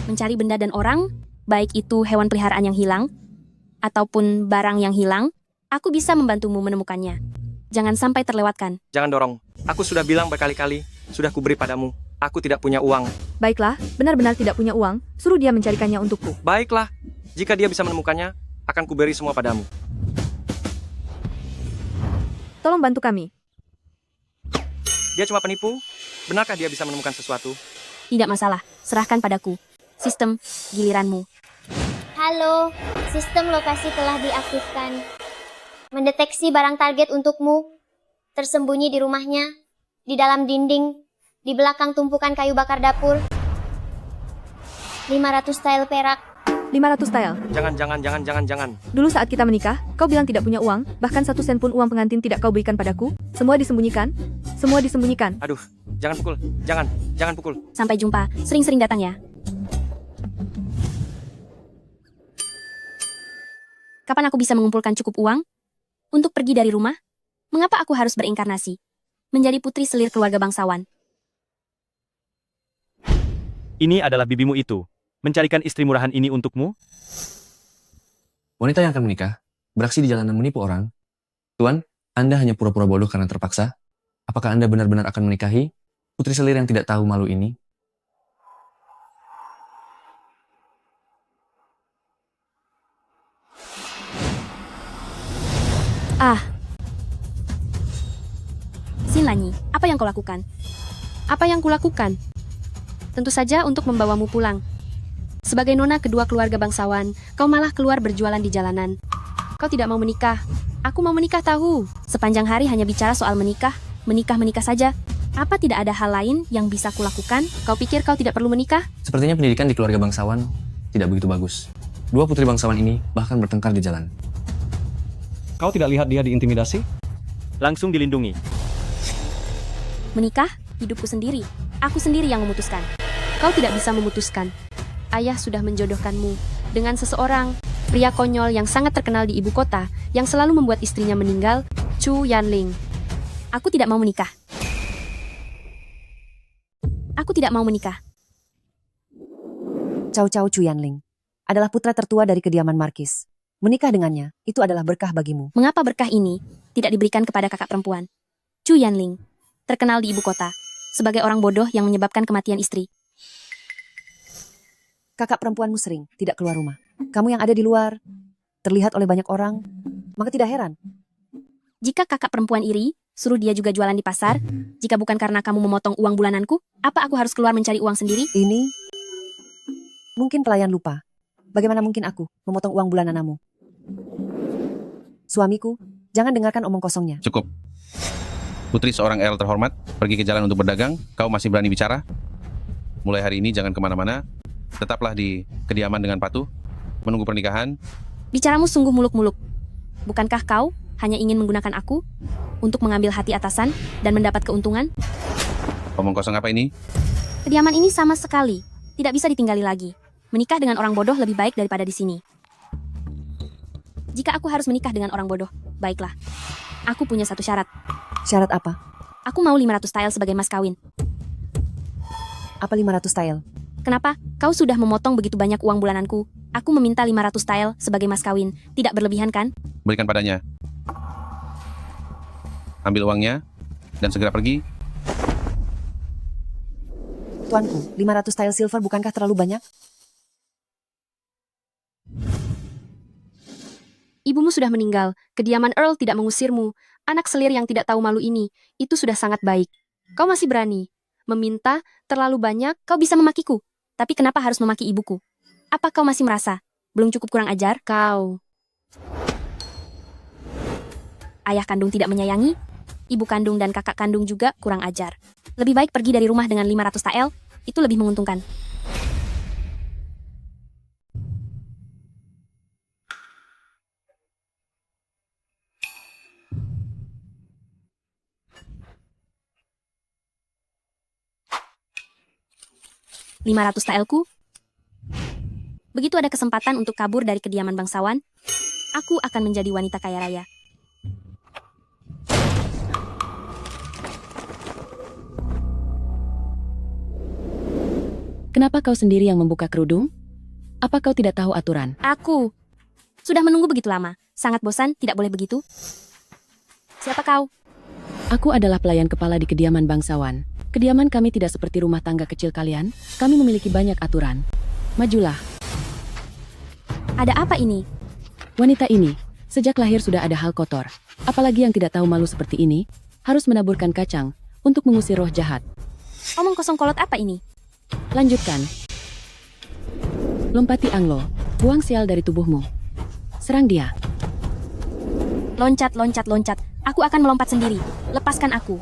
Mencari benda dan orang, baik itu hewan peliharaan yang hilang, ataupun barang yang hilang, aku bisa membantumu menemukannya. Jangan sampai terlewatkan. Jangan dorong. Aku sudah bilang berkali-kali, sudah kuberi padamu. Aku tidak punya uang. Baiklah, benar-benar tidak punya uang, suruh dia mencarikannya untukku. Baiklah, jika dia bisa menemukannya, akan kuberi semua padamu. Tolong bantu kami. Dia cuma penipu? Benarkah dia bisa menemukan sesuatu? Tidak masalah, serahkan padaku. Sistem, giliranmu. Halo, sistem lokasi telah diaktifkan. Mendeteksi barang target untukmu. Tersembunyi di rumahnya, di dalam dinding, di belakang tumpukan kayu bakar dapur. 500 tile perak. 500 tile. Jangan. Dulu saat kita menikah, kau bilang tidak punya uang, bahkan 1 sen pun uang pengantin tidak kau berikan padaku. Semua disembunyikan. Semua disembunyikan. Aduh, jangan pukul. Jangan pukul. Sampai jumpa, sering-sering datang ya. Kapan aku bisa mengumpulkan cukup uang untuk pergi dari rumah? Mengapa aku harus berinkarnasi? Menjadi putri selir keluarga bangsawan. Ini adalah bibimu itu. Mencarikan istri murahan ini untukmu? Wanita yang akan menikah, beraksi di jalanan menipu orang. Tuan, Anda hanya pura-pura bodoh karena terpaksa? Apakah Anda benar-benar akan menikahi putri selir yang tidak tahu malu ini? Sinlanyi, apa yang kau lakukan? Apa yang kulakukan? Tentu saja untuk membawamu pulang. Sebagai nona kedua keluarga bangsawan, kau malah keluar berjualan di jalanan. Kau tidak mau menikah. Aku mau menikah tahu. Sepanjang hari hanya bicara soal menikah saja. Apa tidak ada hal lain yang bisa kulakukan? Kau pikir kau tidak perlu menikah? Sepertinya pendidikan di keluarga bangsawan tidak begitu bagus. Dua putri bangsawan ini bahkan bertengkar di jalan. Kau tidak lihat dia diintimidasi? Langsung dilindungi. Menikah? Hidupku sendiri. Aku sendiri yang memutuskan. Kau tidak bisa memutuskan. Ayah sudah menjodohkanmu dengan seseorang, pria konyol yang sangat terkenal di ibu kota, yang selalu membuat istrinya meninggal, Chu Yanling. Aku tidak mau menikah. Aku tidak mau menikah. Cao Cao Chu Yanling adalah putra tertua dari kediaman Markis. Menikah dengannya, itu adalah berkah bagimu. Mengapa berkah ini tidak diberikan kepada kakak perempuan? Chu Yanling, terkenal di ibu kota, sebagai orang bodoh yang menyebabkan kematian istri. Kakak perempuanmu sering tidak keluar rumah. Kamu yang ada di luar, terlihat oleh banyak orang, maka tidak heran. Jika kakak perempuan iri, suruh dia juga jualan di pasar. Jika bukan karena kamu memotong uang bulananku, apa aku harus keluar mencari uang sendiri? Ini, mungkin pelayan lupa. Bagaimana mungkin aku memotong uang bulananmu? Suamiku, jangan dengarkan omong kosongnya. Cukup. Putri seorang earl terhormat, pergi ke jalan untuk berdagang, kau masih berani bicara? Mulai hari ini jangan kemana-mana, tetaplah di kediaman dengan patuh, menunggu pernikahan. Bicaramu sungguh muluk-muluk. Bukankah kau hanya ingin menggunakan aku untuk mengambil hati atasan dan mendapat keuntungan? Omong kosong apa ini? Kediaman ini sama sekali tidak bisa ditinggali lagi. Menikah dengan orang bodoh lebih baik daripada di sini. Jika aku harus menikah dengan orang bodoh, baiklah. Aku punya satu syarat. Syarat apa? Aku mau 500 tile sebagai mas kawin. Apa 500 tile? Kenapa? Kau sudah memotong begitu banyak uang bulananku. Aku meminta 500 tile sebagai mas kawin. Tidak berlebihan kan? Berikan padanya. Ambil uangnya, dan segera pergi. Tuanku, 500 tile silver bukankah terlalu banyak? Ibumu sudah meninggal. Kediaman Earl tidak mengusirmu. Anak selir yang tidak tahu malu ini, itu sudah sangat baik. Kau masih berani meminta terlalu banyak, kau bisa memakiku. Tapi kenapa harus memaki ibuku? Apa kau masih merasa belum cukup kurang ajar? Kau. Ayah kandung tidak menyayangi, ibu kandung dan kakak kandung juga kurang ajar. Lebih baik pergi dari rumah dengan 500 TL, itu lebih menguntungkan. $500 TL-ku. Begitu ada kesempatan untuk kabur dari kediaman bangsawan, aku akan menjadi wanita kaya raya. Kenapa kau sendiri yang membuka kerudung? Apa kau tidak tahu aturan? Aku sudah menunggu begitu lama. Sangat bosan, tidak boleh begitu. Siapa kau? Aku adalah pelayan kepala di kediaman bangsawan. Kediaman kami tidak seperti rumah tangga kecil kalian. Kami memiliki banyak aturan. Majulah. Ada apa ini? Wanita ini, sejak lahir sudah ada hal kotor. Apalagi yang tidak tahu malu seperti ini, harus menaburkan kacang untuk mengusir roh jahat. Omong kosong kolot apa ini? Lanjutkan. Lompati Anglo, buang sial dari tubuhmu. Serang dia. Loncat, loncat, loncat. Aku akan melompat sendiri. Lepaskan aku.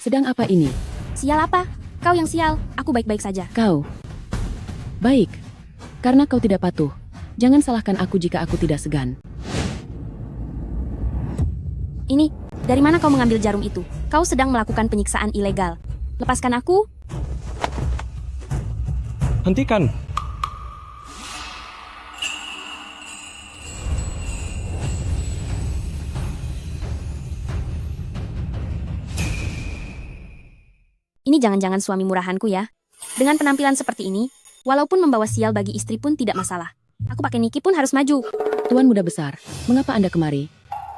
Sedang apa ini? Sial apa? Kau yang sial. Aku baik-baik saja. Kau. Baik. Karena kau tidak patuh. Jangan salahkan aku jika aku tidak segan. Ini, dari mana kau mengambil jarum itu? Kau sedang melakukan penyiksaan ilegal. Lepaskan aku. Hentikan. Ini jangan-jangan suami murahanku ya. Dengan penampilan seperti ini, walaupun membawa sial bagi istri pun tidak masalah. Aku pakai Niki pun harus maju. Tuan muda besar, mengapa Anda kemari?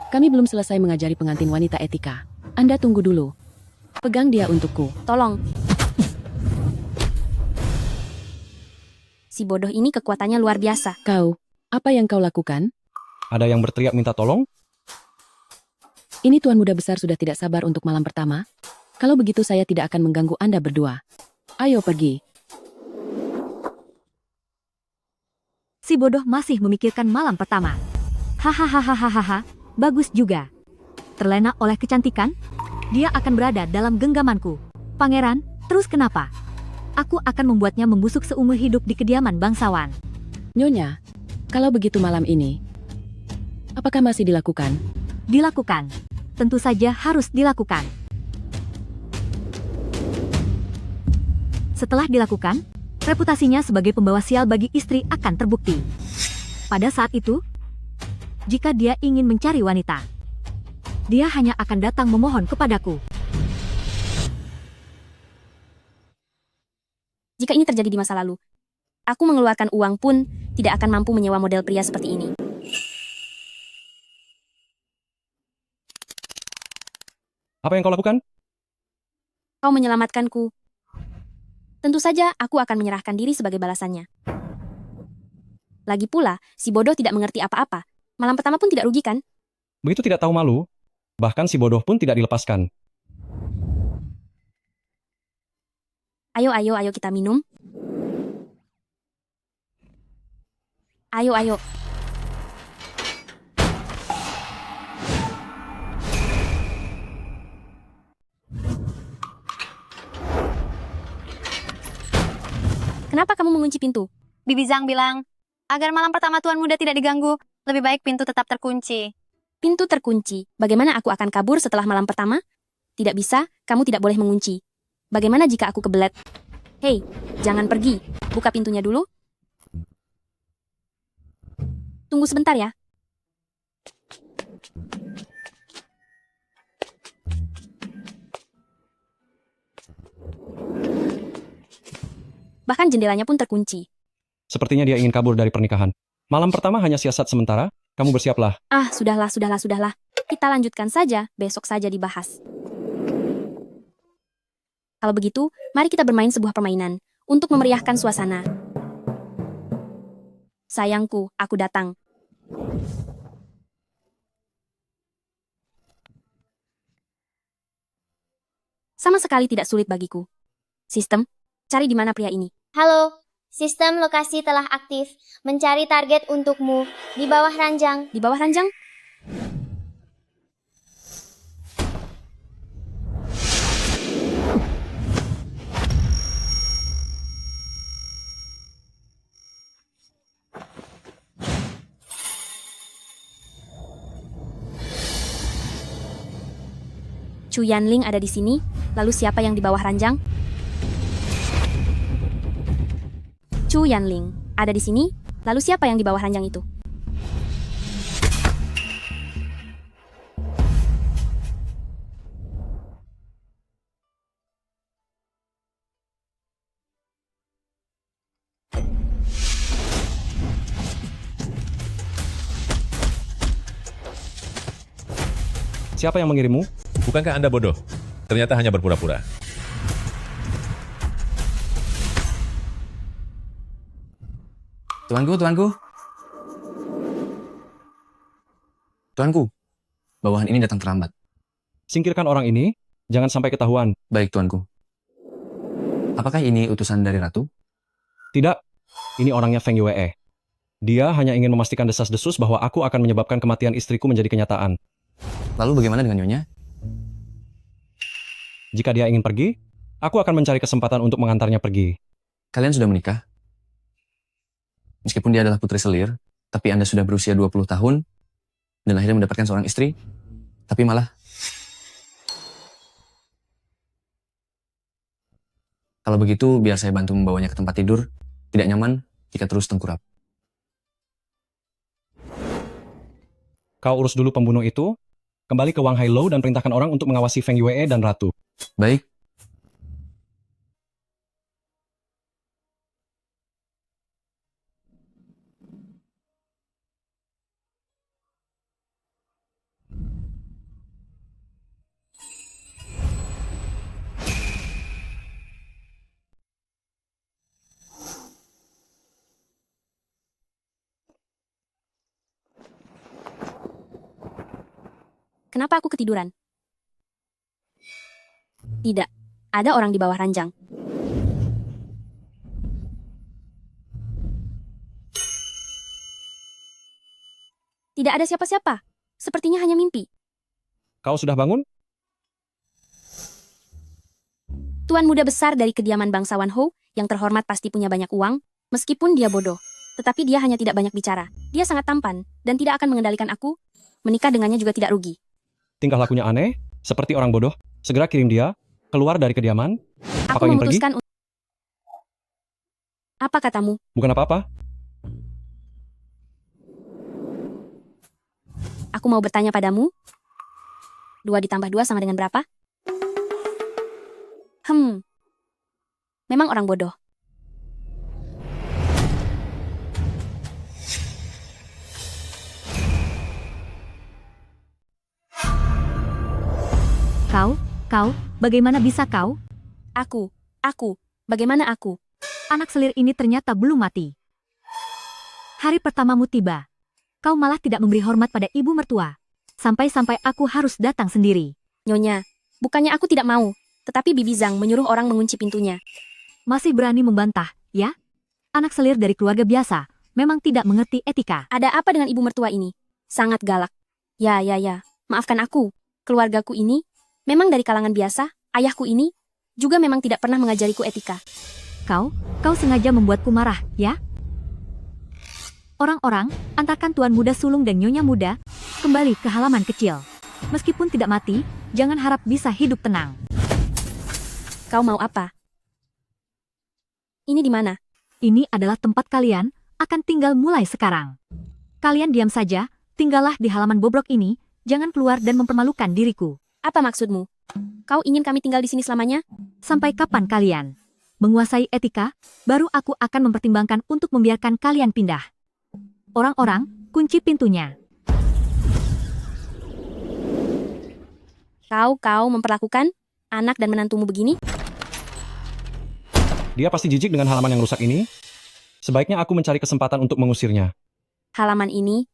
Kami belum selesai mengajari pengantin wanita etika. Anda tunggu dulu. Pegang dia untukku. Tolong. Si bodoh ini kekuatannya luar biasa. Kau, apa yang kau lakukan? Ada yang berteriak minta tolong? Ini Tuan muda besar sudah tidak sabar untuk malam pertama. Kalau begitu saya tidak akan mengganggu Anda berdua. Ayo pergi. Si bodoh masih memikirkan malam pertama. Hahaha, bagus juga. Terlena oleh kecantikan, dia akan berada dalam genggamanku. Pangeran, terus kenapa? Aku akan membuatnya membusuk seumur hidup di kediaman bangsawan. Nyonya, kalau begitu malam ini, apakah masih dilakukan? Dilakukan. Tentu saja harus dilakukan. Setelah dilakukan, reputasinya sebagai pembawa sial bagi istri akan terbukti. Pada saat itu, jika dia ingin mencari wanita, dia hanya akan datang memohon kepadaku. Jika ini terjadi di masa lalu, aku mengeluarkan uang pun tidak akan mampu menyewa model pria seperti ini. Apa yang kau lakukan? Kau menyelamatkanku. Tentu saja aku akan menyerahkan diri sebagai balasannya. Lagi pula, si bodoh tidak mengerti apa-apa. Malam pertama pun tidak rugi kan? Begitu tidak tahu malu, bahkan si bodoh pun tidak dilepaskan. Ayo, ayo, ayo kita minum. Ayo, ayo. Kenapa kamu mengunci pintu? Bibi Zhang bilang, agar malam pertama Tuan Muda tidak diganggu, lebih baik pintu tetap terkunci. Pintu terkunci. Bagaimana aku akan kabur setelah malam pertama? Tidak bisa, kamu tidak boleh mengunci. Bagaimana jika aku kebelet? Hei, jangan pergi. Buka pintunya dulu. Tunggu sebentar ya. Bahkan jendelanya pun terkunci. Sepertinya dia ingin kabur dari pernikahan. Malam pertama hanya siasat sementara, kamu bersiaplah. Ah, sudahlah, sudahlah, sudahlah. Kita lanjutkan saja, besok saja dibahas. Kalau begitu, mari kita bermain sebuah permainan untuk memeriahkan suasana. Sayangku, aku datang. Sama sekali tidak sulit bagiku. Sistem, cari di mana pria ini. Halo, sistem lokasi telah aktif. Mencari target untukmu di bawah ranjang. Di bawah ranjang? Chu Yanling ada di sini, lalu siapa yang di bawah ranjang? Chu Yanling ada di sini, lalu siapa yang di bawah ranjang itu? Siapa yang mengirimmu? Bukankah Anda bodoh? Ternyata hanya berpura-pura. Tuanku, tuanku. Tuanku, bawahan ini datang terlambat. Singkirkan orang ini, jangan sampai ketahuan. Baik, tuanku. Apakah ini utusan dari ratu? Tidak, ini orangnya Feng Yue. Dia hanya ingin memastikan desas-desus bahwa aku akan menyebabkan kematian istriku menjadi kenyataan. Lalu bagaimana dengan Nyonya? Jika dia ingin pergi, aku akan mencari kesempatan untuk mengantarnya pergi. Kalian sudah menikah? Meskipun dia adalah putri selir, tapi Anda sudah berusia 20 tahun, dan akhirnya mendapatkan seorang istri, tapi malah... Kalau begitu, biar saya bantu membawanya ke tempat tidur. Tidak nyaman jika terus tengkurap. Kau urus dulu pembunuh itu, kembali ke Wang Hailou dan perintahkan orang untuk mengawasi Feng Yue dan Ratu. Baik. Kenapa aku ketiduran? Tidak, ada orang di bawah ranjang. Tidak ada siapa-siapa. Sepertinya hanya mimpi. Kau sudah bangun? Tuan muda besar dari kediaman bangsawan Hou, yang terhormat pasti punya banyak uang, meskipun dia bodoh. Tetapi dia hanya tidak banyak bicara. Dia sangat tampan, dan tidak akan mengendalikan aku. Menikah dengannya juga tidak rugi. Tingkah lakunya aneh, seperti orang bodoh. Segera kirim dia keluar dari kediaman. Aku ingin memutuskan untuk... Apa katamu? Bukan apa-apa. Aku mau bertanya padamu. 2 ditambah 2 sama dengan berapa? Memang orang bodoh. Kau, bagaimana bisa kau? Aku, bagaimana aku? Anak selir ini ternyata belum mati. Hari pertamamu tiba. Kau malah tidak memberi hormat pada ibu mertua. Sampai-sampai aku harus datang sendiri. Nyonya, bukannya aku tidak mau, tetapi Bibi Zhang menyuruh orang mengunci pintunya. Masih berani membantah, ya? Anak selir dari keluarga biasa, memang tidak mengerti etika. Ada apa dengan ibu mertua ini? Sangat galak. Ya, maafkan aku. Keluargaku ini memang dari kalangan biasa, ayahku ini juga memang tidak pernah mengajariku etika. Kau sengaja membuatku marah, ya? Orang-orang, antarkan tuan muda sulung dan nyonya muda kembali ke halaman kecil. Meskipun tidak mati, jangan harap bisa hidup tenang. Kau mau apa? Ini di mana? Ini adalah tempat kalian akan tinggal mulai sekarang. Kalian diam saja, tinggallah di halaman bobrok ini, jangan keluar dan mempermalukan diriku. Apa maksudmu? Kau ingin kami tinggal di sini selamanya? Sampai kapan kalian menguasai etika, baru aku akan mempertimbangkan untuk membiarkan kalian pindah. Orang-orang, kunci pintunya. Kau memperlakukan anak dan menantumu begini? Dia pasti jijik dengan halaman yang rusak ini. Sebaiknya aku mencari kesempatan untuk mengusirnya. Halaman ini?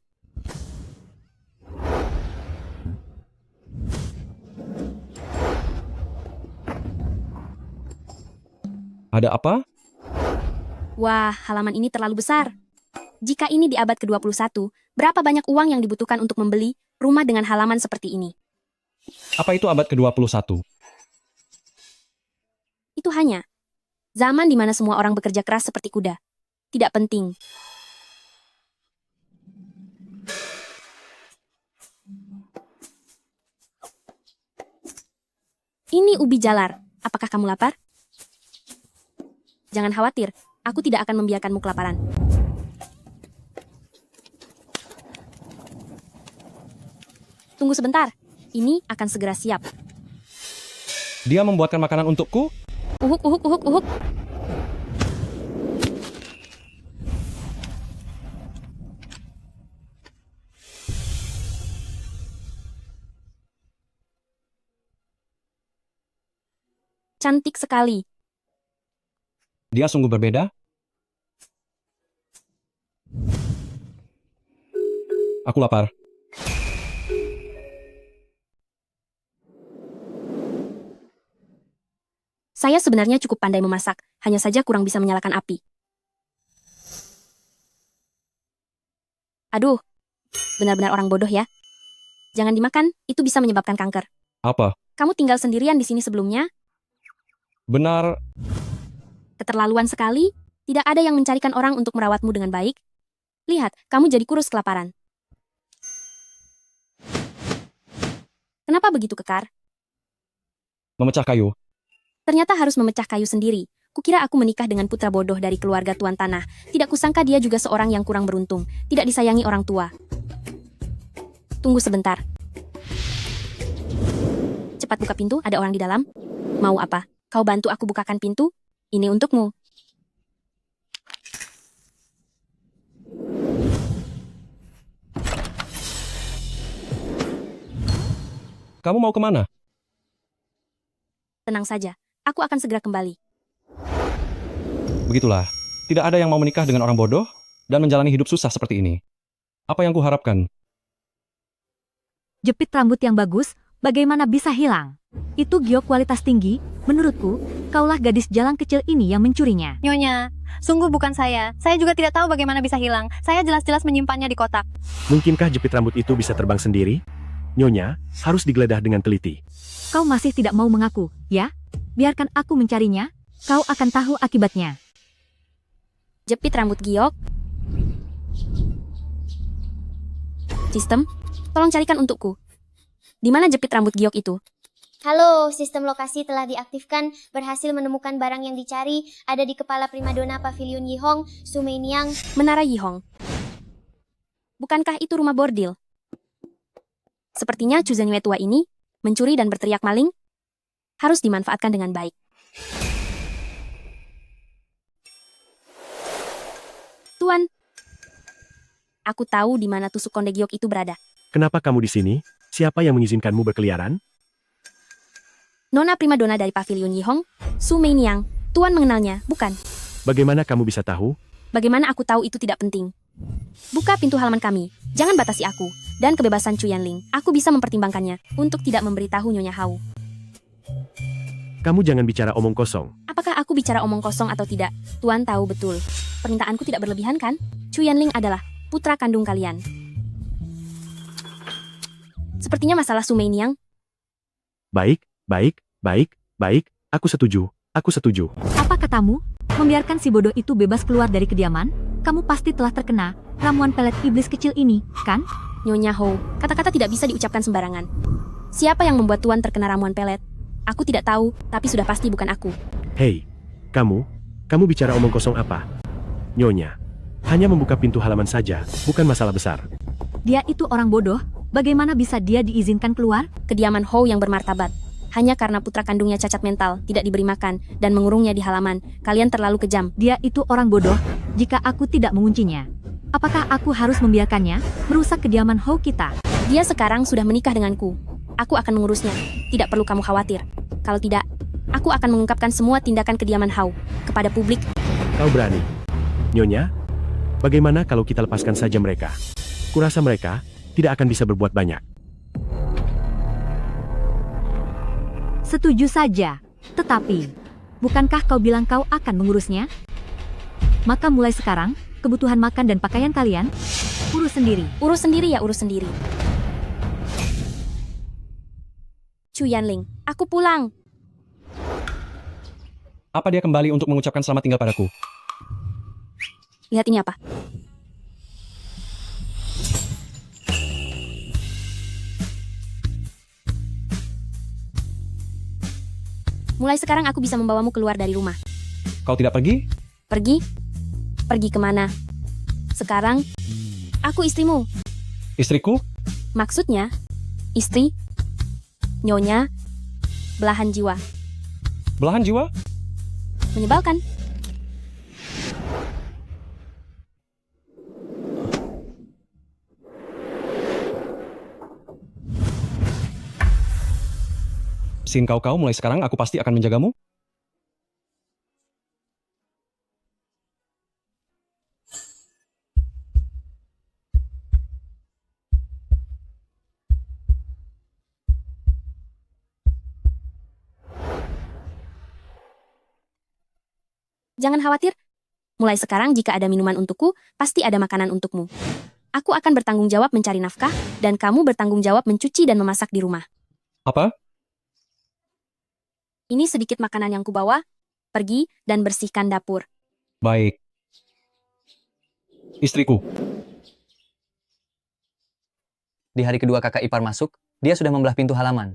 Ada apa? Wah, halaman ini terlalu besar. Jika ini di abad ke-21, berapa banyak uang yang dibutuhkan untuk membeli rumah dengan halaman seperti ini? Apa itu abad ke-21? Itu hanya zaman di mana semua orang bekerja keras seperti kuda. Tidak penting. Ini ubi jalar. Apakah kamu lapar? Jangan khawatir, aku tidak akan membiarkanmu kelaparan. Tunggu sebentar, ini akan segera siap. Dia membuatkan makanan untukku? Uhuk. cantik sekali. Dia sungguh berbeda. Aku lapar. Saya sebenarnya cukup pandai memasak, hanya saja kurang bisa menyalakan api. Aduh, benar-benar orang bodoh ya. Jangan dimakan, itu bisa menyebabkan kanker. Apa? Kamu tinggal sendirian di sini sebelumnya? Benar, Keterlaluan sekali, tidak ada yang mencarikan orang untuk merawatmu dengan baik. Lihat, kamu jadi kurus kelaparan. Kenapa begitu kekar? memecah kayu. Ternyata harus memecah kayu sendiri. Kukira aku menikah dengan putra bodoh dari keluarga Tuan Tanah. Tidak kusangka dia juga seorang yang kurang beruntung. Tidak disayangi orang tua. Tunggu sebentar. Cepat buka pintu, ada orang di dalam. Mau apa? Kau bantu aku bukakan pintu? Ini untukmu. Kamu mau kemana? Tenang saja, aku akan segera kembali. Begitulah. Tidak ada yang mau menikah dengan orang bodoh dan menjalani hidup susah seperti ini. Apa yang kuharapkan? Jepit rambut yang bagus, bagaimana bisa hilang? Itu giok kualitas tinggi, menurutku, kaulah gadis jalan kecil ini yang mencurinya. Nyonya, sungguh bukan saya. Saya juga tidak tahu bagaimana bisa hilang. Saya jelas-jelas menyimpannya di kotak. Mungkinkah jepit rambut itu bisa terbang sendiri? Nyonya, harus digeledah dengan teliti. Kau masih tidak mau mengaku, ya? Biarkan aku mencarinya, kau akan tahu akibatnya. Jepit rambut giok. Sistem, tolong carikan untukku. Di mana jepit rambut giok itu? Halo, sistem lokasi telah diaktifkan, berhasil menemukan barang yang dicari, ada di kepala primadona Pavilion Yihong, Sumeiniang. Menara Yihong. Bukankah itu rumah bordil? Sepertinya Chu Zhengyue tua ini mencuri dan berteriak maling harus dimanfaatkan dengan baik. Tuan, aku tahu di mana tusuk konde giok itu berada. Kenapa kamu di sini? Siapa yang mengizinkanmu berkeliaran? Nona primadona dari Pavilion Yihong, Su Meiniang. Tuan mengenalnya, bukan? Bagaimana kamu bisa tahu? Bagaimana aku tahu itu tidak penting? Buka pintu halaman kami. Jangan batasi aku. Dan kebebasan Chu Yanling. Aku bisa mempertimbangkannya untuk tidak memberitahu Nyonya Hao. Kamu jangan bicara omong kosong. Apakah aku bicara omong kosong atau tidak? Tuan tahu betul. Permintaanku tidak berlebihan kan? Chu Yanling adalah putra kandung kalian. Sepertinya masalah Su Meiniang. Baik, baik, baik, baik. Aku setuju. Aku setuju. Apa katamu? Membiarkan si bodoh itu bebas keluar dari kediaman? Kamu pasti telah terkena ramuan pelet iblis kecil ini, kan? Nyonya Hou, kata-kata tidak bisa diucapkan sembarangan. Siapa yang membuat Tuan terkena ramuan pelet? Aku tidak tahu, tapi sudah pasti bukan aku. Hei, kamu bicara omong kosong apa? Nyonya, hanya membuka pintu halaman saja, bukan masalah besar. Dia itu orang bodoh, bagaimana bisa dia diizinkan keluar? Kediaman Hou yang bermartabat. Hanya karena putra kandungnya cacat mental, tidak diberi makan, dan mengurungnya di halaman, kalian terlalu kejam. Dia itu orang bodoh, jika aku tidak menguncinya. Apakah aku harus membiarkannya merusak kediaman Hou kita? Dia sekarang sudah menikah denganku. Aku akan mengurusnya. Tidak perlu kamu khawatir. Kalau tidak, aku akan mengungkapkan semua tindakan kediaman Hou kepada publik. Kau berani? Nyonya, bagaimana kalau kita lepaskan saja mereka? Kurasa mereka tidak akan bisa berbuat banyak. Setuju saja, tetapi bukankah kau bilang kau akan mengurusnya? Maka mulai sekarang, kebutuhan makan dan pakaian kalian, urus sendiri. Urus sendiri ya, urus sendiri. Chu Yanling, aku pulang. Apa dia kembali untuk mengucapkan selamat tinggal padaku? Lihat ini apa? Mulai sekarang aku bisa membawamu keluar dari rumah. Kau tidak pergi? Pergi? Pergi kemana? Sekarang, aku istrimu. Istriku? Maksudnya, istri, nyonya, belahan jiwa. Belahan jiwa? Menyebalkan. Sin kau mulai sekarang aku pasti akan menjagamu? Jangan khawatir. Mulai sekarang jika ada minuman untukku, pasti ada makanan untukmu. Aku akan bertanggung jawab mencari nafkah, dan kamu bertanggung jawab mencuci dan memasak di rumah. Apa? Ini sedikit makanan yang kubawa. Pergi dan bersihkan dapur. Baik. Istriku. Di hari kedua kakak ipar masuk, dia sudah membelah pintu halaman.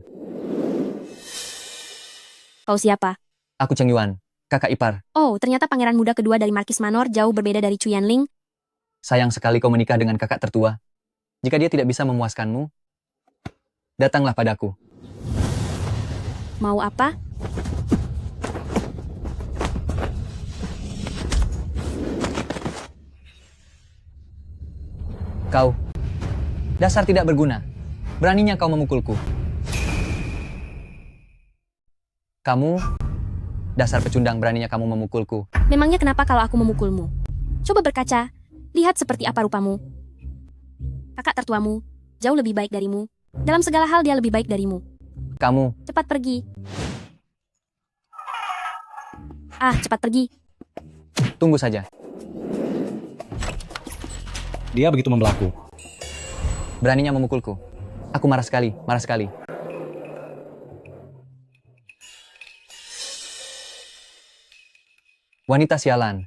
Kau siapa? Aku Cheng Yuan, kakak ipar. Oh, ternyata pangeran muda kedua dari Markis Manor jauh berbeda dari Chu Yanling. Sayang sekali kau menikah dengan kakak tertua. Jika dia tidak bisa memuaskanmu, datanglah padaku. Mau apa? Kau, dasar tidak berguna. Beraninya kau memukulku. Kamu, dasar pecundang, beraninya kamu memukulku. Memangnya kenapa kalau aku memukulmu? Coba berkaca. Lihat seperti apa rupamu. Kakak tertuamu, jauh lebih baik darimu. Dalam segala hal dia lebih baik darimu. Kamu, Cepat pergi. Cepat pergi. tunggu saja. Dia begitu membelaku. Beraninya memukulku. Aku marah sekali, marah sekali. Wanita sialan.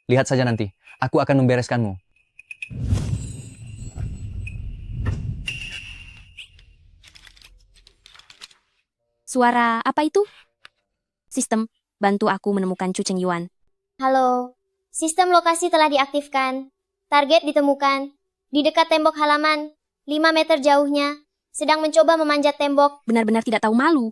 Lihat saja nanti. Aku akan membereskanmu. Suara apa itu? Sistem, bantu aku menemukan Chu Cheng Yuan. Halo, sistem lokasi telah diaktifkan. Target ditemukan. Di dekat tembok halaman, 5 meter jauhnya. Sedang mencoba memanjat tembok. Benar-benar tidak tahu malu.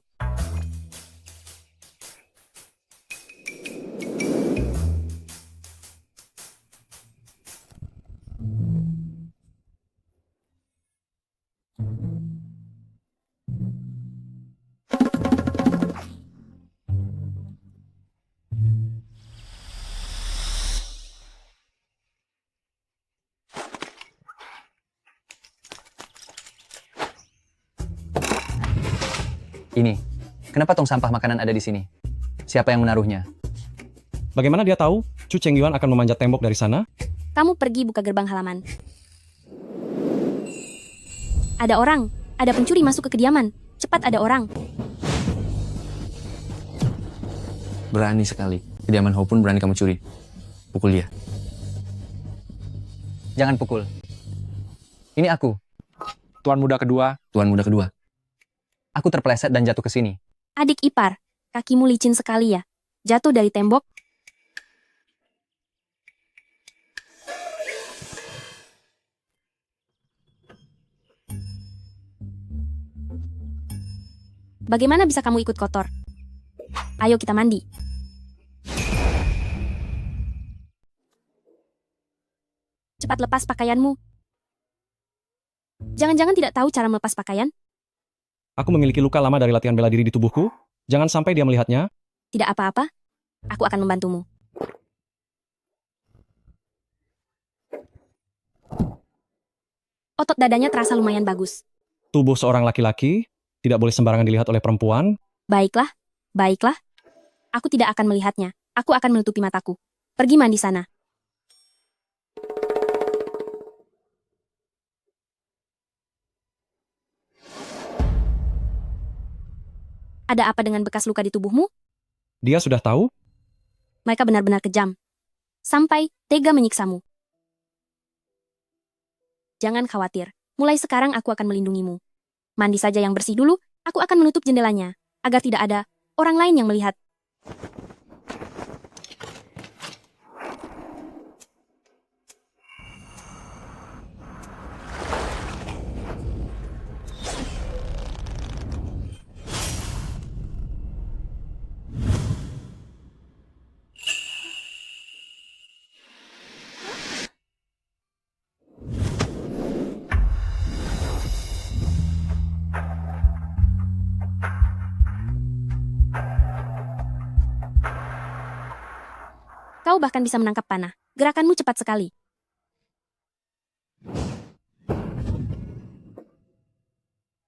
Ini, kenapa tong sampah makanan ada di sini? Siapa yang menaruhnya? Bagaimana dia tahu Chu Cheng Yuan akan memanjat tembok dari sana? Kamu pergi buka gerbang halaman. Ada orang, ada pencuri masuk ke kediaman. Cepat, ada orang. Berani sekali. Kediaman Ho pun berani kamu curi. Pukul dia. Jangan pukul. Ini aku. Tuan muda kedua. Tuan muda kedua. Aku terpeleset dan jatuh ke sini. Adik ipar, kakimu licin sekali ya. Jatuh dari tembok. Bagaimana bisa kamu ikut kotor? Ayo kita mandi. Cepat lepas pakaianmu. Jangan-jangan tidak tahu cara melepas pakaian? Aku memiliki luka lama dari latihan bela diri di tubuhku. Jangan sampai dia melihatnya. Tidak apa-apa. Aku akan membantumu. Otot dadanya terasa lumayan bagus. Tubuh seorang laki-laki tidak boleh sembarangan dilihat oleh perempuan. Baiklah, baiklah. Aku tidak akan melihatnya. Aku akan menutupi mataku. Pergi mandi sana. Ada apa dengan bekas luka di tubuhmu? Dia sudah tahu? Mereka benar-benar kejam. Sampai tega menyiksamu. Jangan khawatir. Mulai sekarang aku akan melindungimu. Mandi saja yang bersih dulu, aku akan menutup jendelanya, agar tidak ada orang lain yang melihat. Kau bahkan bisa menangkap panah. Gerakanmu cepat sekali.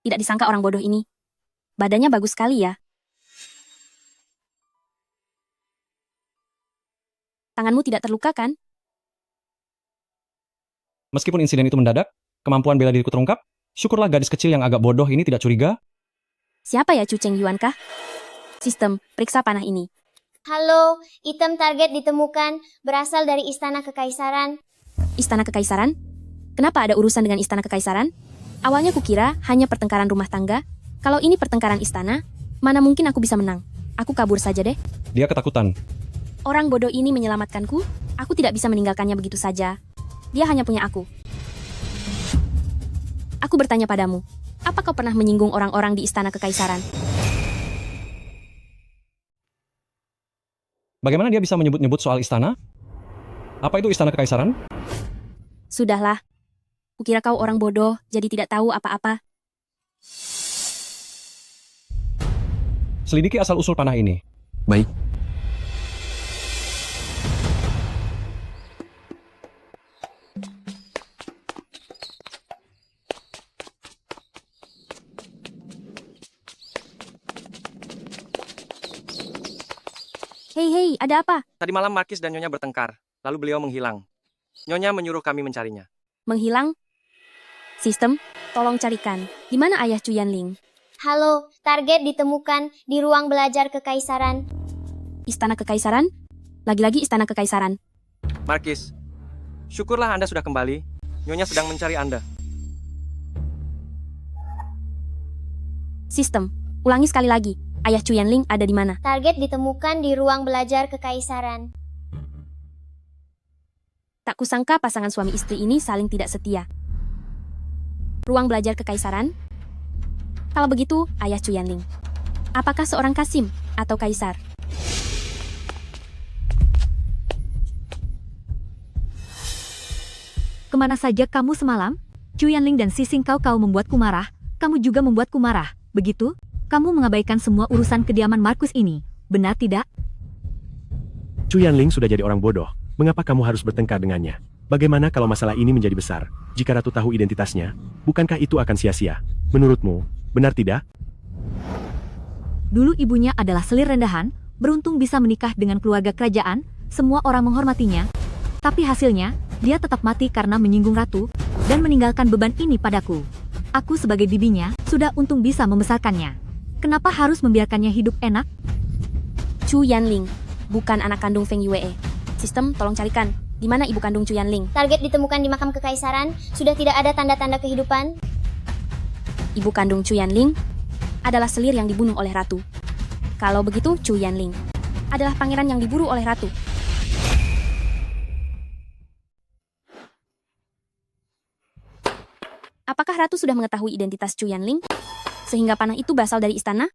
Tidak disangka orang bodoh ini. Badannya bagus sekali ya. Tanganmu tidak terluka kan? Meskipun insiden itu mendadak, kemampuan bela diriku terungkap, syukurlah gadis kecil yang agak bodoh ini tidak curiga. Siapa ya Chu Cheng Yuan kah? Sistem, periksa panah ini. Halo, item target ditemukan berasal dari Istana Kekaisaran. Istana Kekaisaran? Kenapa ada urusan dengan Istana Kekaisaran? Awalnya kukira hanya pertengkaran rumah tangga. Kalau ini pertengkaran istana, mana mungkin aku bisa menang? Aku kabur saja deh. Dia ketakutan. Orang bodoh ini menyelamatkanku, aku tidak bisa meninggalkannya begitu saja. Dia hanya punya aku. Aku bertanya padamu, apa kau pernah menyinggung orang-orang di Istana Kekaisaran? Bagaimana dia bisa menyebut-nyebut soal istana? Apa itu Istana Kekaisaran? Sudahlah. Kukira kau orang bodoh, jadi tidak tahu apa-apa. Selidiki asal-usul panah ini. Baik. Hei, ada apa? Tadi malam Markis dan Nyonya bertengkar, lalu beliau menghilang. Nyonya menyuruh kami mencarinya. Menghilang? Sistem, tolong carikan. Di mana ayah Chu Yanling? Halo, target ditemukan di ruang belajar Kekaisaran. Istana Kekaisaran? Lagi-lagi Istana Kekaisaran. Markis, syukurlah Anda sudah kembali. Nyonya sedang mencari Anda. Sistem, ulangi sekali lagi. Ayah Chu Yanling ada di mana? Target ditemukan di ruang belajar Kekaisaran. Tak kusangka pasangan suami istri ini saling tidak setia. Ruang belajar Kekaisaran? Kalau begitu, ayah Chu Yanling. Apakah seorang Kasim atau Kaisar? Kemana saja kamu semalam? Chu Yanling dan Sising kau membuatku marah. Kamu juga membuatku marah. Begitu? Kamu mengabaikan semua urusan kediaman Markus ini. Benar tidak? Chu Yanling sudah jadi orang bodoh. Mengapa kamu harus bertengkar dengannya? Bagaimana kalau masalah ini menjadi besar? Jika Ratu tahu identitasnya, bukankah itu akan sia-sia? Menurutmu, benar tidak? Dulu ibunya adalah selir rendahan, beruntung bisa menikah dengan keluarga kerajaan, semua orang menghormatinya. Tapi hasilnya, dia tetap mati karena menyinggung ratu, dan meninggalkan beban ini padaku. Aku sebagai bibinya, sudah untung bisa membesarkannya. Kenapa harus membiarkannya hidup enak? Chu Yanling, bukan anak kandung Feng Yue. Sistem, tolong carikan. Di mana ibu kandung Chu Yanling? Target ditemukan di makam Kekaisaran, sudah tidak ada tanda-tanda kehidupan. Ibu kandung Chu Yanling adalah selir yang dibunuh oleh ratu. Kalau begitu, Chu Yanling adalah pangeran yang diburu oleh ratu. Apakah ratu sudah mengetahui identitas Chu Yanling? Sehingga panah itu berasal dari istana?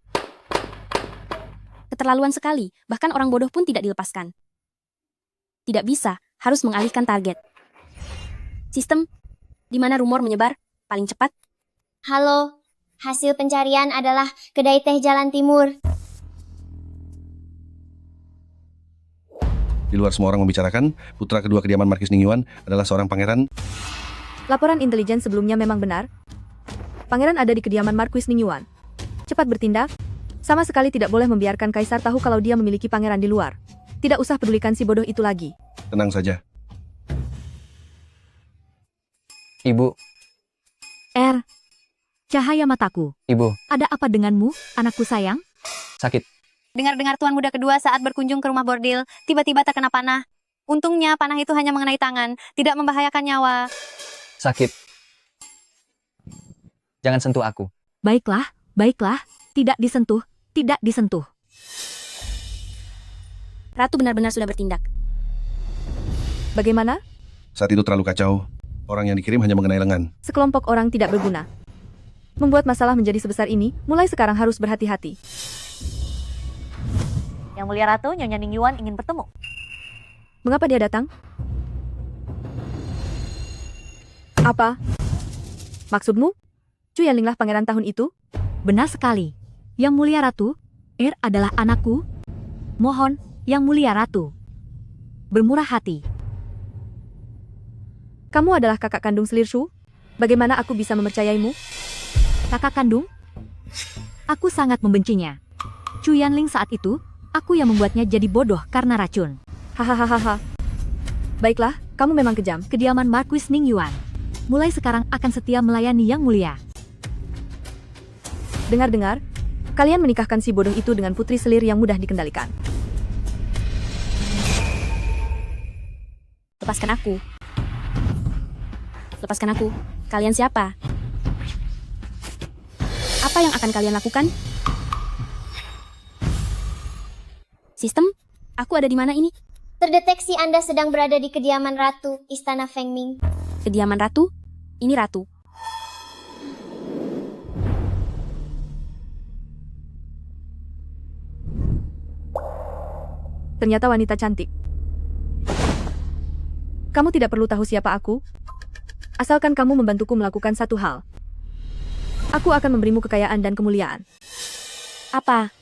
Keterlaluan sekali, bahkan orang bodoh pun tidak dilepaskan. Tidak bisa, harus mengalihkan target. Sistem, di mana rumor menyebar paling cepat? Halo, hasil pencarian adalah kedai teh Jalan Timur. Di luar semua orang membicarakan, putra kedua kediaman Markis Ningyuan adalah seorang pangeran. Laporan intelijen sebelumnya memang benar. Pangeran ada di kediaman Marquis Ningyuan. Cepat bertindak. Sama sekali tidak boleh membiarkan Kaisar tahu kalau dia memiliki pangeran di luar. Tidak usah pedulikan si bodoh itu lagi. Tenang saja. Ibu, Cahaya mataku. Ibu, Ada apa denganmu, anakku sayang? sakit. Dengar-dengar tuan muda kedua saat berkunjung ke rumah bordil, tiba-tiba terkena panah. Untungnya panah itu hanya mengenai tangan, tidak membahayakan nyawa. Sakit. Jangan sentuh aku. Baiklah, baiklah. Tidak disentuh, tidak disentuh. Ratu benar-benar sudah bertindak. Bagaimana? Saat itu terlalu kacau. Orang yang dikirim hanya mengenai lengan. Sekelompok orang tidak berguna. Membuat masalah menjadi sebesar ini, mulai sekarang harus berhati-hati. Yang mulia Ratu, Nyonya Ningyuan ingin bertemu. Mengapa dia datang? Apa? Maksudmu? Chu Yanlinglah pangeran tahun itu? Benar sekali. Yang mulia Ratu, adalah anakku. Mohon, Yang mulia Ratu, bermurah hati. Kamu adalah kakak kandung Selir Shu? Bagaimana aku bisa mempercayaimu? Kakak kandung? Aku sangat membencinya. Chu Yanling saat itu, aku yang membuatnya jadi bodoh karena racun. Hahaha. Baiklah, kamu memang kejam. Kediaman Marquis Ningyuan. Mulai sekarang akan setia melayani Yang Mulia. Dengar-dengar, kalian menikahkan si bodoh itu dengan putri selir yang mudah dikendalikan. Lepaskan aku. Lepaskan aku. Kalian siapa? Apa yang akan kalian lakukan? Sistem? Aku ada di mana ini? Terdeteksi Anda sedang berada di kediaman Ratu, Istana Fengming. Kediaman Ratu? Ini Ratu. Ternyata wanita cantik. Kamu tidak perlu tahu siapa aku. Asalkan kamu membantuku melakukan satu hal. Aku akan memberimu kekayaan dan kemuliaan. Apa?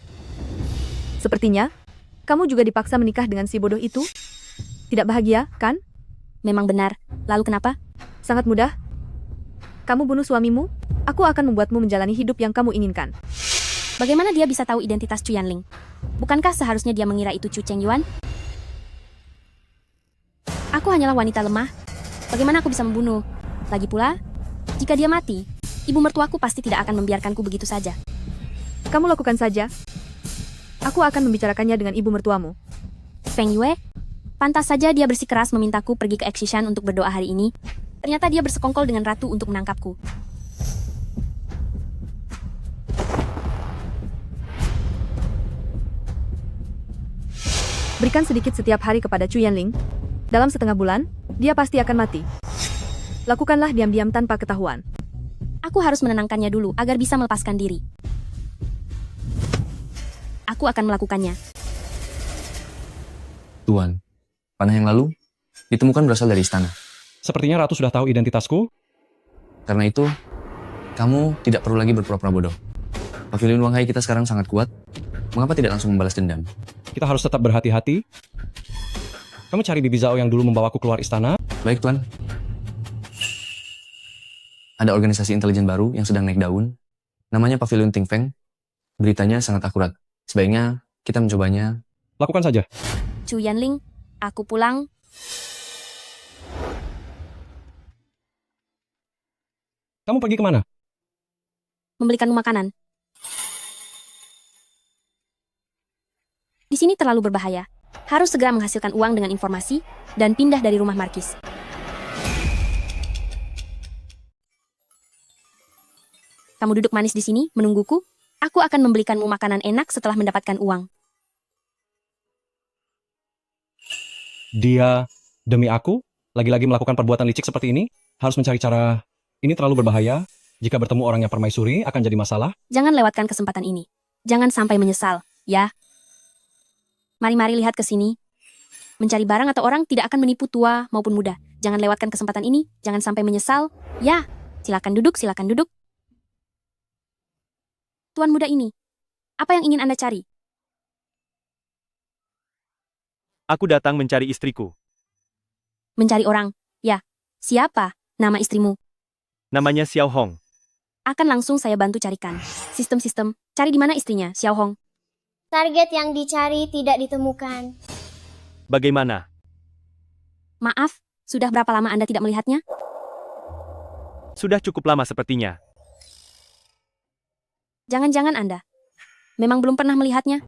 Sepertinya, kamu juga dipaksa menikah dengan si bodoh itu? Tidak bahagia, kan? Memang benar. Lalu kenapa? Sangat mudah. Kamu bunuh suamimu, aku akan membuatmu menjalani hidup yang kamu inginkan. Bagaimana dia bisa tahu identitas Chu Yanling? Bukankah seharusnya dia mengira itu Chu Chengyuan? Aku hanyalah wanita lemah. Bagaimana aku bisa membunuh? Lagi pula, jika dia mati, ibu mertuaku pasti tidak akan membiarkanku begitu saja. Kamu lakukan saja. Aku akan membicarakannya dengan ibu mertuamu. Feng Yue, pantas saja dia bersikeras memintaku pergi ke Exishan untuk berdoa hari ini. Ternyata dia bersekongkol dengan ratu untuk menangkapku. Berikan sedikit setiap hari kepada Chu Yanling. Dalam setengah bulan, dia pasti akan mati. Lakukanlah diam-diam tanpa ketahuan. Aku harus menenangkannya dulu agar bisa melepaskan diri. Aku akan melakukannya. Tuan, panah yang lalu ditemukan berasal dari istana. Sepertinya Ratu sudah tahu identitasku. Karena itu, kamu tidak perlu lagi berpura-pura bodoh. Pavilion Wanghai kita sekarang sangat kuat. Mengapa tidak langsung membalas dendam? Kita harus tetap berhati-hati. Kamu cari Bibi Zhao yang dulu membawaku keluar istana. Baik, Tuan. Ada organisasi intelijen baru yang sedang naik daun. Namanya Pavilion Ting Feng. Beritanya sangat akurat. Sebaiknya kita mencobanya. Lakukan saja. Chu Yanling, aku pulang. Kamu pergi kemana? Membelikanmu makanan. Di sini terlalu berbahaya. Harus segera menghasilkan uang dengan informasi dan pindah dari rumah Markis. Kamu duduk manis di sini, menungguku. Aku akan membelikanmu makanan enak setelah mendapatkan uang. Dia, demi aku, lagi-lagi melakukan perbuatan licik seperti ini. Harus mencari cara. Ini terlalu berbahaya. Jika bertemu orangnya permaisuri, akan jadi masalah. Jangan lewatkan kesempatan ini. Jangan sampai menyesal, ya. Mari-mari lihat ke sini. Mencari barang atau orang tidak akan menipu tua maupun muda. Jangan lewatkan kesempatan ini. Jangan sampai menyesal. Ya, silakan duduk, silakan duduk. Tuan muda ini, apa yang ingin Anda cari? Aku datang mencari istriku. Mencari orang. Ya, siapa nama istrimu? Namanya Xiao Hong. Akan langsung saya bantu carikan. Sistem-sistem, cari di mana istrinya, Xiao Hong. Target yang dicari tidak ditemukan. Bagaimana? Maaf, sudah berapa lama Anda tidak melihatnya? Sudah cukup lama sepertinya. Jangan-jangan Anda memang belum pernah melihatnya?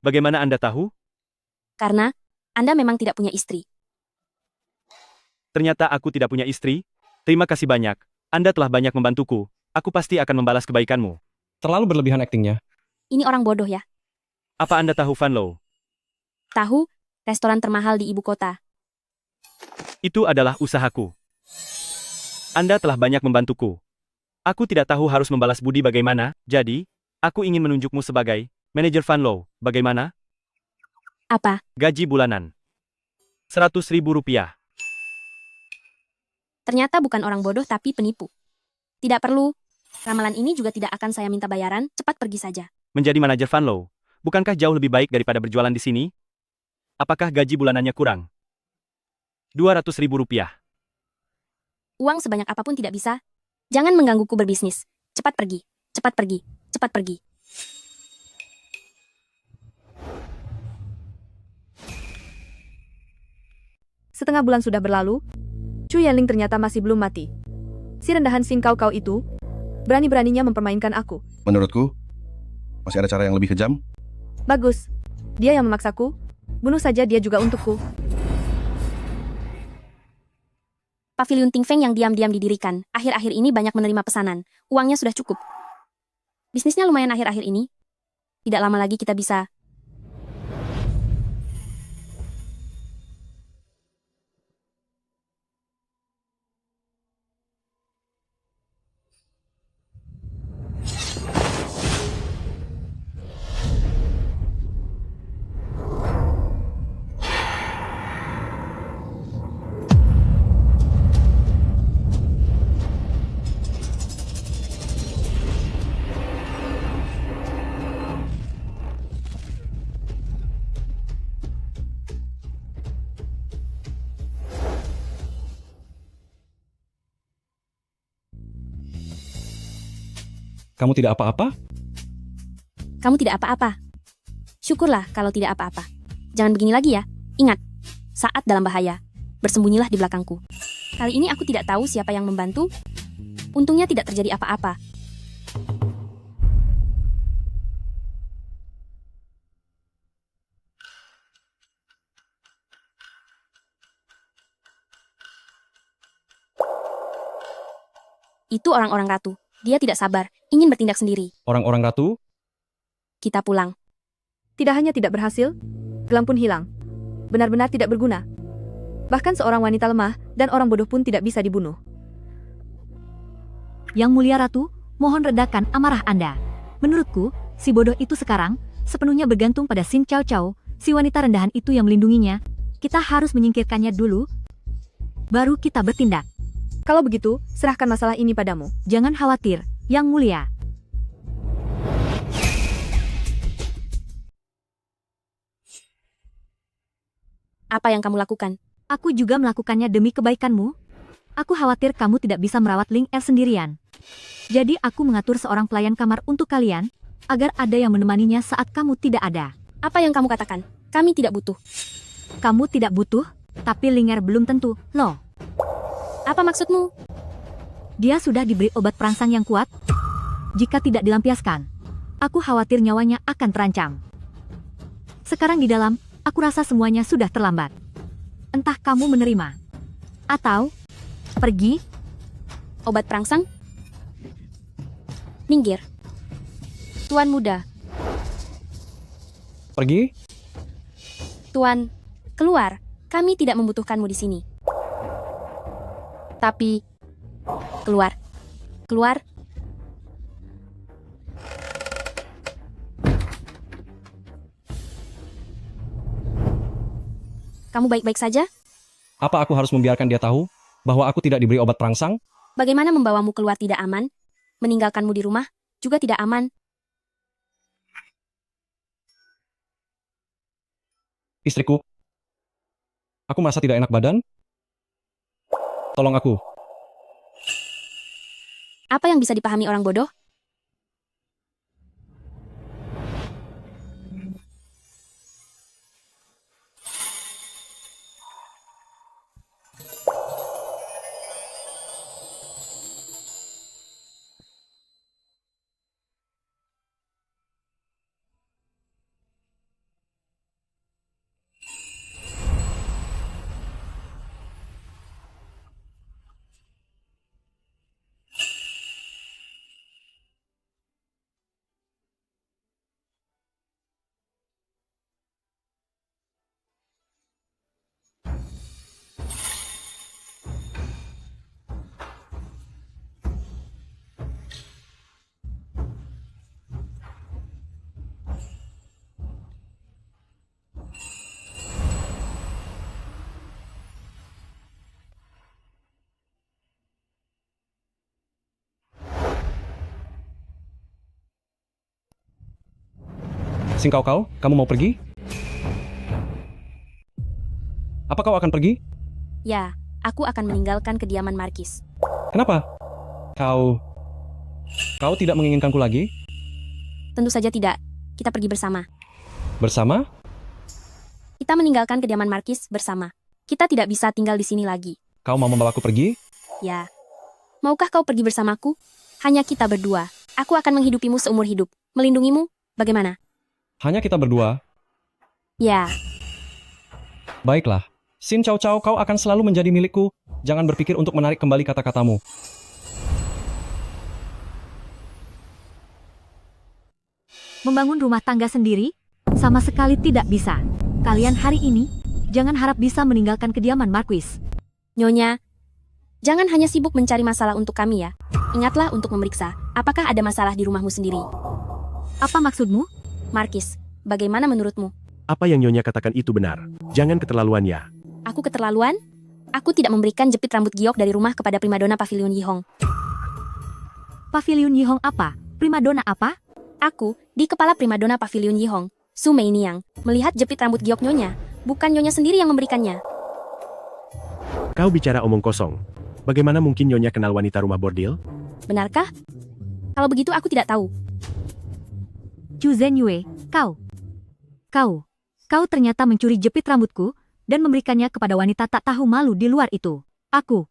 Bagaimana Anda tahu? Karena Anda memang tidak punya istri. Ternyata aku tidak punya istri. Terima kasih banyak. Anda telah banyak membantuku. Aku pasti akan membalas kebaikanmu. Terlalu berlebihan aktingnya. Ini orang bodoh ya. Apa Anda tahu Fan Lo? Tahu, restoran termahal di ibu kota. Itu adalah usahaku. Anda telah banyak membantuku. Aku tidak tahu harus membalas budi bagaimana, jadi, aku ingin menunjukmu sebagai manajer Fan Lo. Bagaimana? Apa? Gaji bulanan. 100.000 rupiah. Ternyata bukan orang bodoh tapi penipu. Tidak perlu. Ramalan ini juga tidak akan saya minta bayaran, cepat pergi saja. Menjadi manajer Fan Lo, bukankah jauh lebih baik daripada berjualan di sini? Apakah gaji bulanannya kurang? 200.000 rupiah. Uang sebanyak apapun tidak bisa. Jangan menggangguku berbisnis. Cepat pergi, cepat pergi, cepat pergi. Setengah bulan sudah berlalu, Chu Yanling ternyata masih belum mati. Si rendahan Sing Kau Kau itu, berani-beraninya mempermainkan aku. Menurutku, masih ada cara yang lebih kejam. Bagus. Dia yang memaksaku. Bunuh saja dia juga untukku. Pavilion Ting Feng yang diam-diam didirikan, akhir-akhir ini banyak menerima pesanan. Uangnya sudah cukup. Bisnisnya lumayan akhir-akhir ini. Tidak lama lagi kita bisa. Kamu tidak apa-apa? Kamu tidak apa-apa. Syukurlah kalau tidak apa-apa. Jangan begini lagi ya. Ingat, saat dalam bahaya, bersembunyilah di belakangku. Kali ini aku tidak tahu siapa yang membantu. Untungnya tidak terjadi apa-apa. Itu orang-orang ratu. Dia tidak sabar, ingin bertindak sendiri. Orang-orang ratu? Kita pulang. Tidak hanya tidak berhasil, gelang pun hilang. Benar-benar tidak berguna. Bahkan seorang wanita lemah dan orang bodoh pun tidak bisa dibunuh. Yang mulia ratu, mohon redakan amarah Anda. Menurutku, si bodoh itu sekarang sepenuhnya bergantung pada Xin Cao Cao, si wanita rendahan itu yang melindunginya. Kita harus menyingkirkannya dulu, baru kita bertindak. Kalau begitu, serahkan masalah ini padamu. Jangan khawatir, Yang Mulia. Apa yang kamu lakukan? Aku juga melakukannya demi kebaikanmu. Aku khawatir kamu tidak bisa merawat Ling Er sendirian. Jadi aku mengatur seorang pelayan kamar untuk kalian, agar ada yang menemaninya saat kamu tidak ada. Apa yang kamu katakan? Kami tidak butuh. Kamu tidak butuh, tapi Ling Er belum tentu, loh. Apa maksudmu? Dia sudah diberi obat perangsang yang kuat. Jika tidak dilampiaskan, aku khawatir nyawanya akan terancam. Sekarang di dalam, aku rasa semuanya sudah terlambat. Entah kamu menerima atau pergi. Obat perangsang? Minggir. Tuan muda. Pergi? Tuan, keluar. Kami tidak membutuhkanmu di sini. Tapi, keluar. Keluar. Kamu baik-baik saja? Apa aku harus membiarkan dia tahu bahwa aku tidak diberi obat perangsang? Bagaimana membawamu keluar tidak aman? Meninggalkanmu di rumah juga tidak aman. Istriku, aku merasa tidak enak badan. Tolong aku. Apa yang bisa dipahami orang bodoh? Sing Kau Kau, kamu mau pergi? Apa kau akan pergi? Ya, aku akan meninggalkan kediaman Markis. Kenapa? Kau tidak menginginkanku lagi? Tentu saja tidak. Kita pergi bersama. Bersama? Kita meninggalkan kediaman Markis bersama. Kita tidak bisa tinggal di sini lagi. Kau mau membawaku pergi? Ya. Maukah kau pergi bersamaku? Hanya kita berdua. Aku akan menghidupimu seumur hidup. Melindungimu, bagaimana? Hanya kita berdua? Ya. Baiklah. Xin Cao Cao, kau akan selalu menjadi milikku. Jangan berpikir untuk menarik kembali kata-katamu. Membangun rumah tangga sendiri? Sama sekali tidak bisa. Kalian hari ini, jangan harap bisa meninggalkan kediaman Marquis. Nyonya, jangan hanya sibuk mencari masalah untuk kami ya. Ingatlah untuk memeriksa, apakah ada masalah di rumahmu sendiri. Apa maksudmu? Marquis, bagaimana menurutmu? Apa yang Nyonya katakan itu benar. Jangan keterlaluan ya. Aku keterlaluan? Aku tidak memberikan jepit rambut giok dari rumah kepada primadona Pavilion Yihong. Pavilion Yihong apa? Primadona apa? Aku, di kepala primadona Pavilion Yihong, Su Mei Niang, melihat jepit rambut giok Nyonya, bukan Nyonya sendiri yang memberikannya. Kau bicara omong kosong. Bagaimana mungkin Nyonya kenal wanita rumah bordil? Benarkah? Kalau begitu aku tidak tahu. Chu Zhenyue, Kau ternyata mencuri jepit rambutku dan memberikannya kepada wanita tak tahu malu di luar itu. Aku.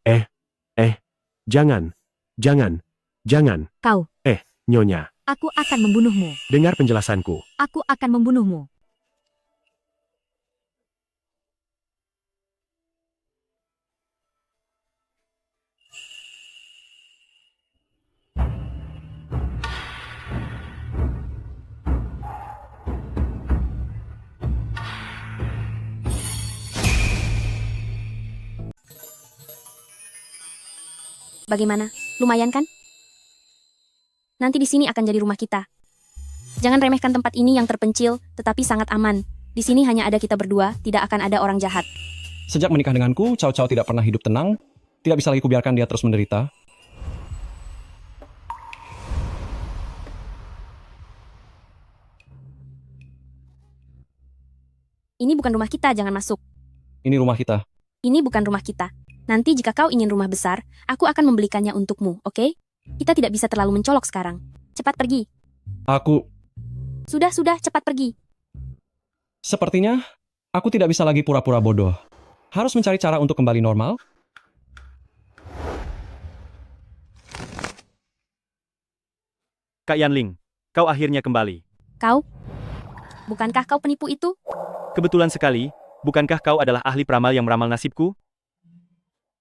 Jangan. Kau. Nyonya. Aku akan membunuhmu. Dengar penjelasanku. Aku akan membunuhmu. Bagaimana? Lumayan kan? Nanti di sini akan jadi rumah kita. Jangan remehkan tempat ini yang terpencil, tetapi sangat aman. Di sini hanya ada kita berdua, tidak akan ada orang jahat. Sejak menikah denganku, Cao Cao tidak pernah hidup tenang. Tidak bisa lagi kubiarkan dia terus menderita. Ini bukan rumah kita, jangan masuk. Ini rumah kita. Ini bukan rumah kita. Nanti jika kau ingin rumah besar, aku akan membelikannya untukmu, oke? Kita tidak bisa terlalu mencolok sekarang. Cepat pergi. Aku... Sudah, cepat pergi. Sepertinya, aku tidak bisa lagi pura-pura bodoh. Harus mencari cara untuk kembali normal. Kak Yanling, kau akhirnya kembali. Kau? Bukankah kau penipu itu? Kebetulan sekali, bukankah kau adalah ahli peramal yang meramal nasibku?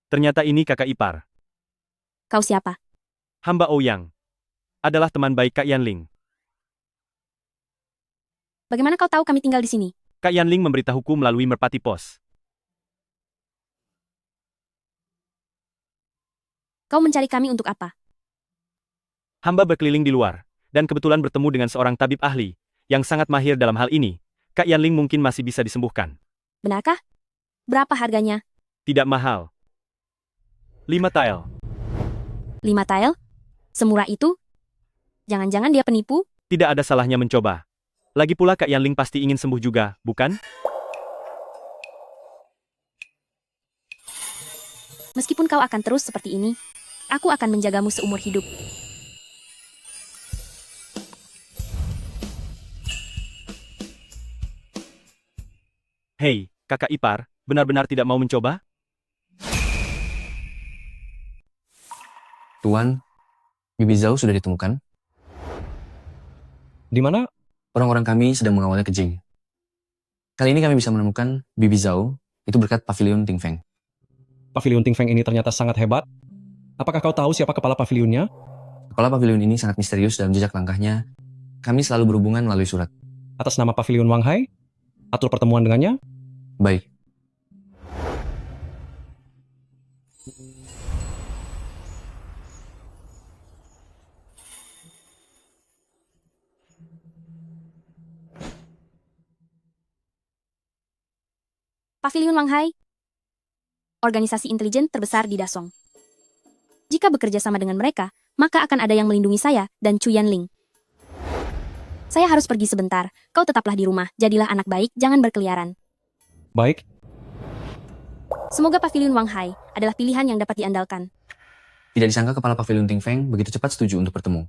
Ternyata ini kakak ipar. Kau siapa? Hamba Ouyang. Adalah teman baik Kak Yanling. Bagaimana kau tahu kami tinggal di sini? Kak Yanling memberitahuku melalui merpati pos. Kau mencari kami untuk apa? Hamba berkeliling di luar, dan kebetulan bertemu dengan seorang tabib ahli, yang sangat mahir dalam hal ini. Kak Yanling mungkin masih bisa disembuhkan. Benarkah? Berapa harganya? Tidak mahal. 5 tile. 5 tile? Semurah itu? Jangan-jangan dia penipu? Tidak ada salahnya mencoba. Lagi pula Kak Yanling pasti ingin sembuh juga, bukan? Meskipun kau akan terus seperti ini, aku akan menjagamu seumur hidup. Hei, kakak ipar, benar-benar tidak mau mencoba? Tuan, Bibi Zhao sudah ditemukan. Di mana? Orang-orang kami sedang mengawalnya ke Jing. Kali ini kami bisa menemukan Bibi Zhao, itu berkat Pavilion Tingfeng. Pavilion Tingfeng ini ternyata sangat hebat. Apakah kau tahu siapa kepala pavilionnya? Kepala pavilion ini sangat misterius dalam jejak langkahnya. Kami selalu berhubungan melalui surat. Atas nama Pavilion Wang Hai? Atur pertemuan dengannya? Baik. Pavilion Wang Hai, organisasi intelijen terbesar di Dasong. Jika bekerja sama dengan mereka, maka akan ada yang melindungi saya dan Chu Yanling. Saya harus pergi sebentar. Kau tetaplah di rumah. Jadilah anak baik, jangan berkeliaran. Baik. Semoga Pavilion Wang Hai adalah pilihan yang dapat diandalkan. Tidak disangka kepala Pavilion Tingfeng begitu cepat setuju untuk bertemu.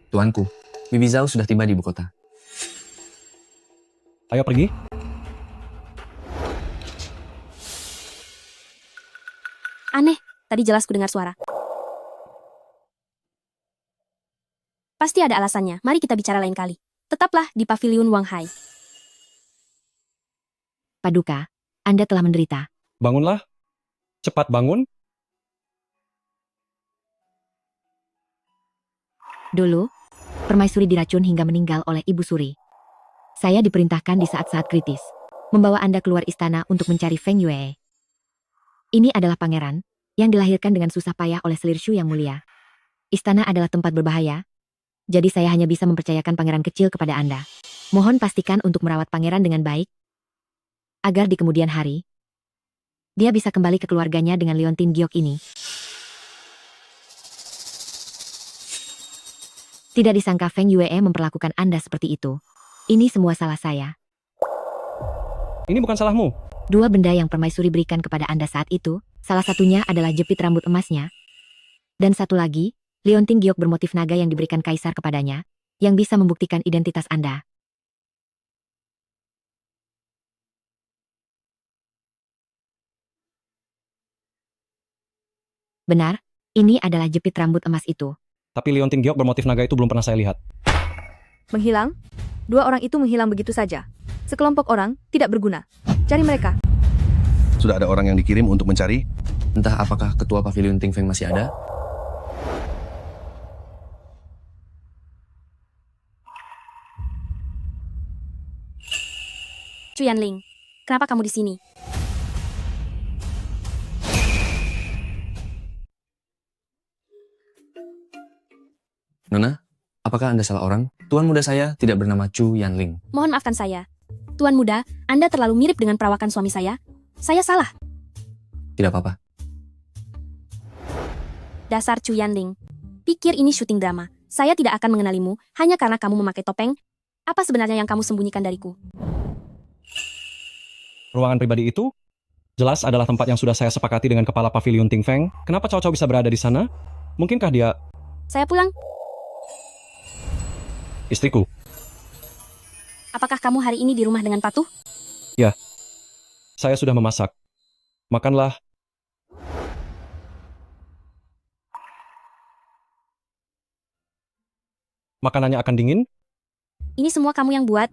Tuanku, Bibi Zhao sudah tiba di ibu kota. Ayo pergi. Aneh, tadi jelas ku dengar suara. Pasti ada alasannya, mari kita bicara lain kali. Tetaplah di pavilion Wang Hai. Paduka, Anda telah menderita. Bangunlah. Cepat bangun. Dulu, permaisuri diracun hingga meninggal oleh Ibu Suri. Saya diperintahkan di saat-saat kritis, membawa Anda keluar istana untuk mencari Feng Yue. Ini adalah pangeran, yang dilahirkan dengan susah payah oleh selir Shu yang mulia. Istana adalah tempat berbahaya, jadi saya hanya bisa mempercayakan pangeran kecil kepada Anda. Mohon pastikan untuk merawat pangeran dengan baik, agar di kemudian hari, dia bisa kembali ke keluarganya dengan liontin giok ini. Tidak disangka Feng Yue memperlakukan Anda seperti itu. Ini semua salah saya. Ini bukan salahmu. Dua benda yang permaisuri berikan kepada Anda saat itu, salah satunya adalah jepit rambut emasnya. Dan satu lagi, liontin giok bermotif naga yang diberikan kaisar kepadanya, yang bisa membuktikan identitas Anda. Benar, ini adalah jepit rambut emas itu. Tapi liontin giok bermotif naga itu belum pernah saya lihat. Menghilang? Dua orang itu menghilang begitu saja. Sekelompok orang tidak berguna. Cari mereka. Sudah ada orang yang dikirim untuk mencari? Entah apakah ketua pavilion Ting Feng masih ada? Chu Yanling, kenapa kamu di sini? Nona, apakah Anda salah orang? Tuan muda saya tidak bernama Chu Yanling. Mohon maafkan saya. Tuan muda, Anda terlalu mirip dengan perawakan suami saya. Saya salah. Tidak apa-apa. Dasar Chu Yanling. Pikir ini syuting drama. Saya tidak akan mengenalimu hanya karena kamu memakai topeng. Apa sebenarnya yang kamu sembunyikan dariku? Ruangan pribadi itu jelas adalah tempat yang sudah saya sepakati dengan kepala pavilion Ting Feng. Kenapa Cao Cao bisa berada di sana? Mungkinkah dia Saya pulang. istriku? Apakah kamu hari ini di rumah dengan patuh? Ya. Saya sudah memasak. Makanlah. Makanannya akan dingin? Ini semua kamu yang buat.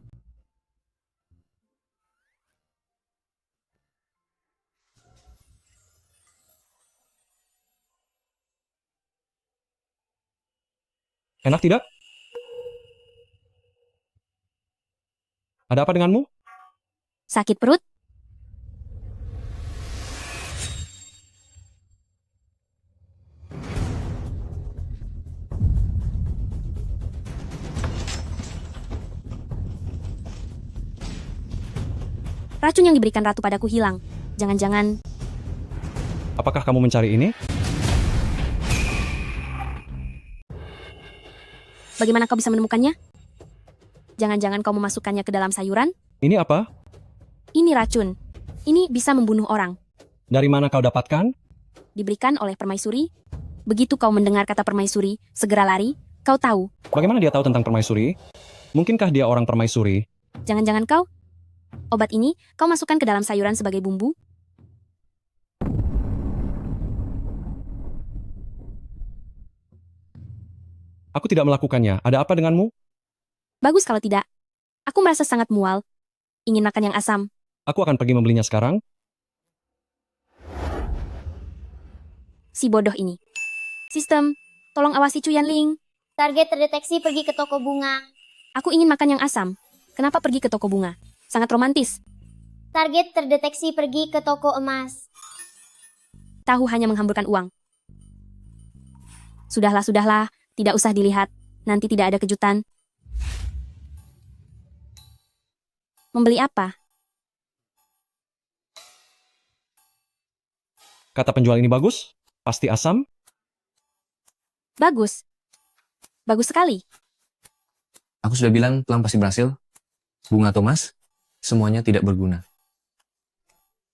Enak tidak? Ada apa denganmu? Sakit perut? Racun yang diberikan ratu padaku hilang. Jangan-jangan... Apakah kamu mencari ini? Bagaimana kau bisa menemukannya? Jangan-jangan kau memasukkannya ke dalam sayuran? Ini apa? Ini racun. Ini bisa membunuh orang. Dari mana kau dapatkan? Diberikan oleh permaisuri. Begitu kau mendengar kata permaisuri, segera lari. Kau tahu. Bagaimana dia tahu tentang permaisuri? Mungkinkah dia orang permaisuri? Jangan-jangan kau... Obat ini kau masukkan ke dalam sayuran sebagai bumbu? Aku tidak melakukannya. Ada apa denganmu? Bagus kalau tidak. Aku merasa sangat mual. Ingin makan yang asam. Aku akan pergi membelinya sekarang. Si bodoh ini. Sistem, tolong awasi Chu Yanling. Target terdeteksi pergi ke toko bunga. Aku ingin makan yang asam. Kenapa pergi ke toko bunga? Sangat romantis. Target terdeteksi pergi ke toko emas. Tahu hanya menghamburkan uang. Sudahlah, sudahlah. Tidak usah dilihat. Nanti tidak ada kejutan. Membeli apa? Kata penjual ini bagus? Pasti asam? Bagus. Bagus sekali. Aku sudah bilang pelang pasti berhasil. Bunga Thomas, semuanya tidak berguna.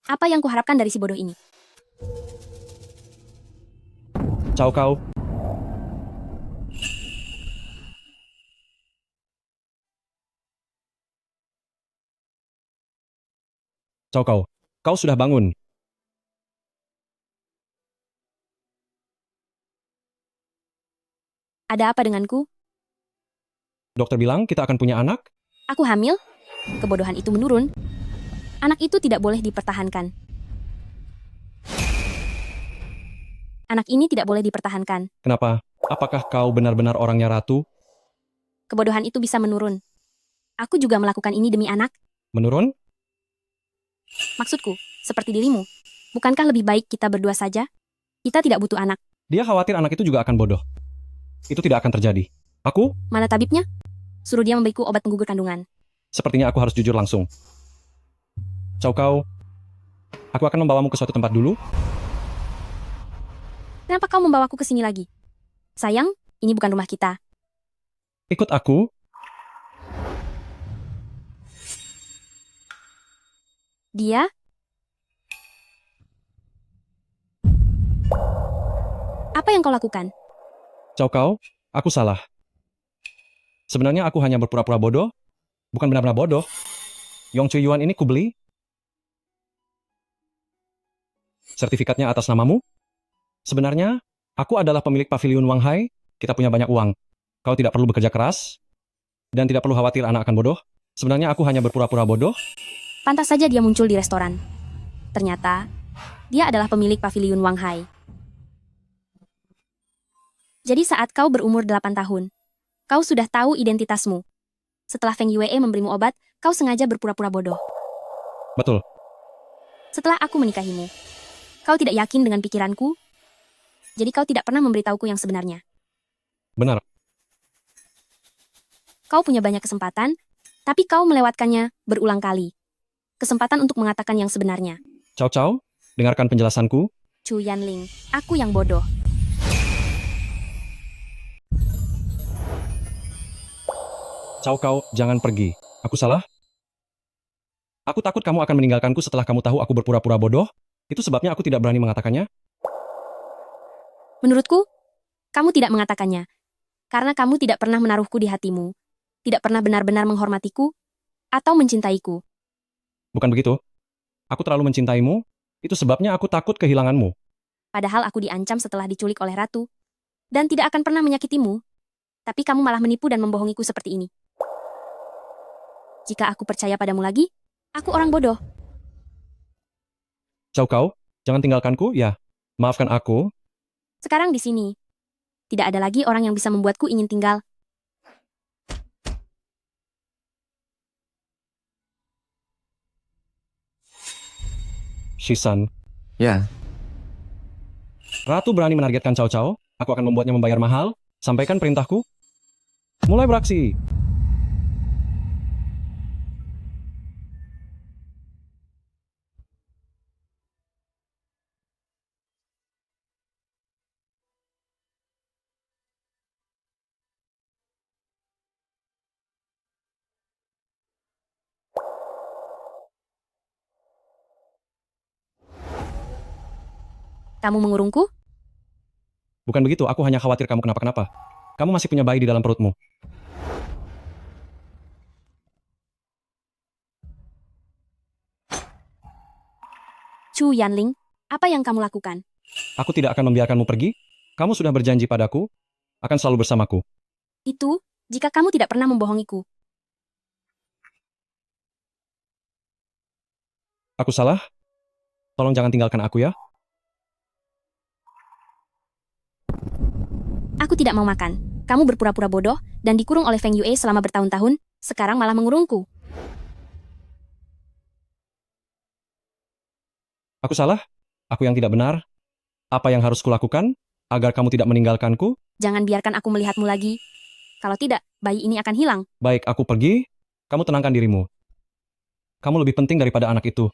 Apa yang kuharapkan dari si bodoh ini? Cao Cao. Cao Kau, kau sudah bangun. Ada apa denganku? Dokter bilang kita akan punya anak? Aku hamil? Kebodohan itu menurun. Anak itu tidak boleh dipertahankan. Anak ini tidak boleh dipertahankan. Kenapa? Apakah kau benar-benar orangnya ratu? Kebodohan itu bisa menurun. Aku juga melakukan ini demi anak. Menurun? Maksudku, seperti dirimu. Bukankah lebih baik kita berdua saja? Kita tidak butuh anak. Dia khawatir anak itu juga akan bodoh. Itu tidak akan terjadi. Aku? Mana tabibnya? Suruh dia memberiku obat penggugur kandungan. Sepertinya aku harus jujur langsung. Cao Kau, aku akan membawamu ke suatu tempat dulu. Kenapa kau membawaku ke sini lagi? Sayang, ini bukan rumah kita. Ikut aku. Dia? Apa yang kau lakukan? Cao Kau, aku salah. Sebenarnya aku hanya berpura-pura bodoh. Bukan benar-benar bodoh. Yong Cui Yuan ini kubeli. Sertifikatnya atas namamu. Sebenarnya, aku adalah pemilik pavilion Wang Hai. Kita punya banyak uang. Kau tidak perlu bekerja keras. Dan tidak perlu khawatir anak akan bodoh. Sebenarnya aku hanya berpura-pura bodoh. Pantas saja dia muncul di restoran. Ternyata, dia adalah pemilik pavilion Wang Hai. Jadi saat kau berumur 8 tahun, kau sudah tahu identitasmu. Setelah Feng Yue memberimu obat, kau sengaja berpura-pura bodoh. Betul. Setelah aku menikahimu, kau tidak yakin dengan pikiranku, jadi kau tidak pernah memberitahuku yang sebenarnya. Benar. Kau punya banyak kesempatan, tapi kau melewatkannya berulang kali. Kesempatan untuk mengatakan yang sebenarnya. Cao Cao, dengarkan penjelasanku. Chu Yanling, aku yang bodoh. Cao Kau, jangan pergi. Aku salah? Aku takut kamu akan meninggalkanku setelah kamu tahu aku berpura-pura bodoh. Itu sebabnya aku tidak berani mengatakannya. Menurutku, kamu tidak mengatakannya. Karena kamu tidak pernah menaruhku di hatimu. Tidak pernah benar-benar menghormatiku atau mencintaiku. Bukan begitu. Aku terlalu mencintaimu. Itu sebabnya aku takut kehilanganmu. Padahal aku diancam setelah diculik oleh ratu. Dan tidak akan pernah menyakitimu. Tapi kamu malah menipu dan membohongiku seperti ini. Jika aku percaya padamu lagi, aku orang bodoh. Cao Kau, jangan tinggalkanku, ya. Maafkan aku. Sekarang di sini, tidak ada lagi orang yang bisa membuatku ingin tinggal. Shisan. Ya. Ratu berani menargetkan Cao Cao. Aku akan membuatnya membayar mahal. Sampaikan perintahku. Mulai beraksi. Kamu mengurungku? Bukan begitu, aku hanya khawatir kamu kenapa-kenapa. Kamu masih punya bayi di dalam perutmu. Chu Yanling, apa yang kamu lakukan? Aku tidak akan membiarkanmu pergi. Kamu sudah berjanji padaku, akan selalu bersamaku. Itu, jika kamu tidak pernah membohongiku. Aku salah? Tolong jangan tinggalkan aku ya. Aku tidak mau makan. Kamu berpura-pura bodoh dan dikurung oleh Feng Yue selama bertahun-tahun, sekarang malah mengurungku. Aku salah? Aku yang tidak benar? Apa yang harus kulakukan agar kamu tidak meninggalkanku? Jangan biarkan aku melihatmu lagi. Kalau tidak, bayi ini akan hilang. Baik, aku pergi. Kamu tenangkan dirimu. Kamu lebih penting daripada anak itu.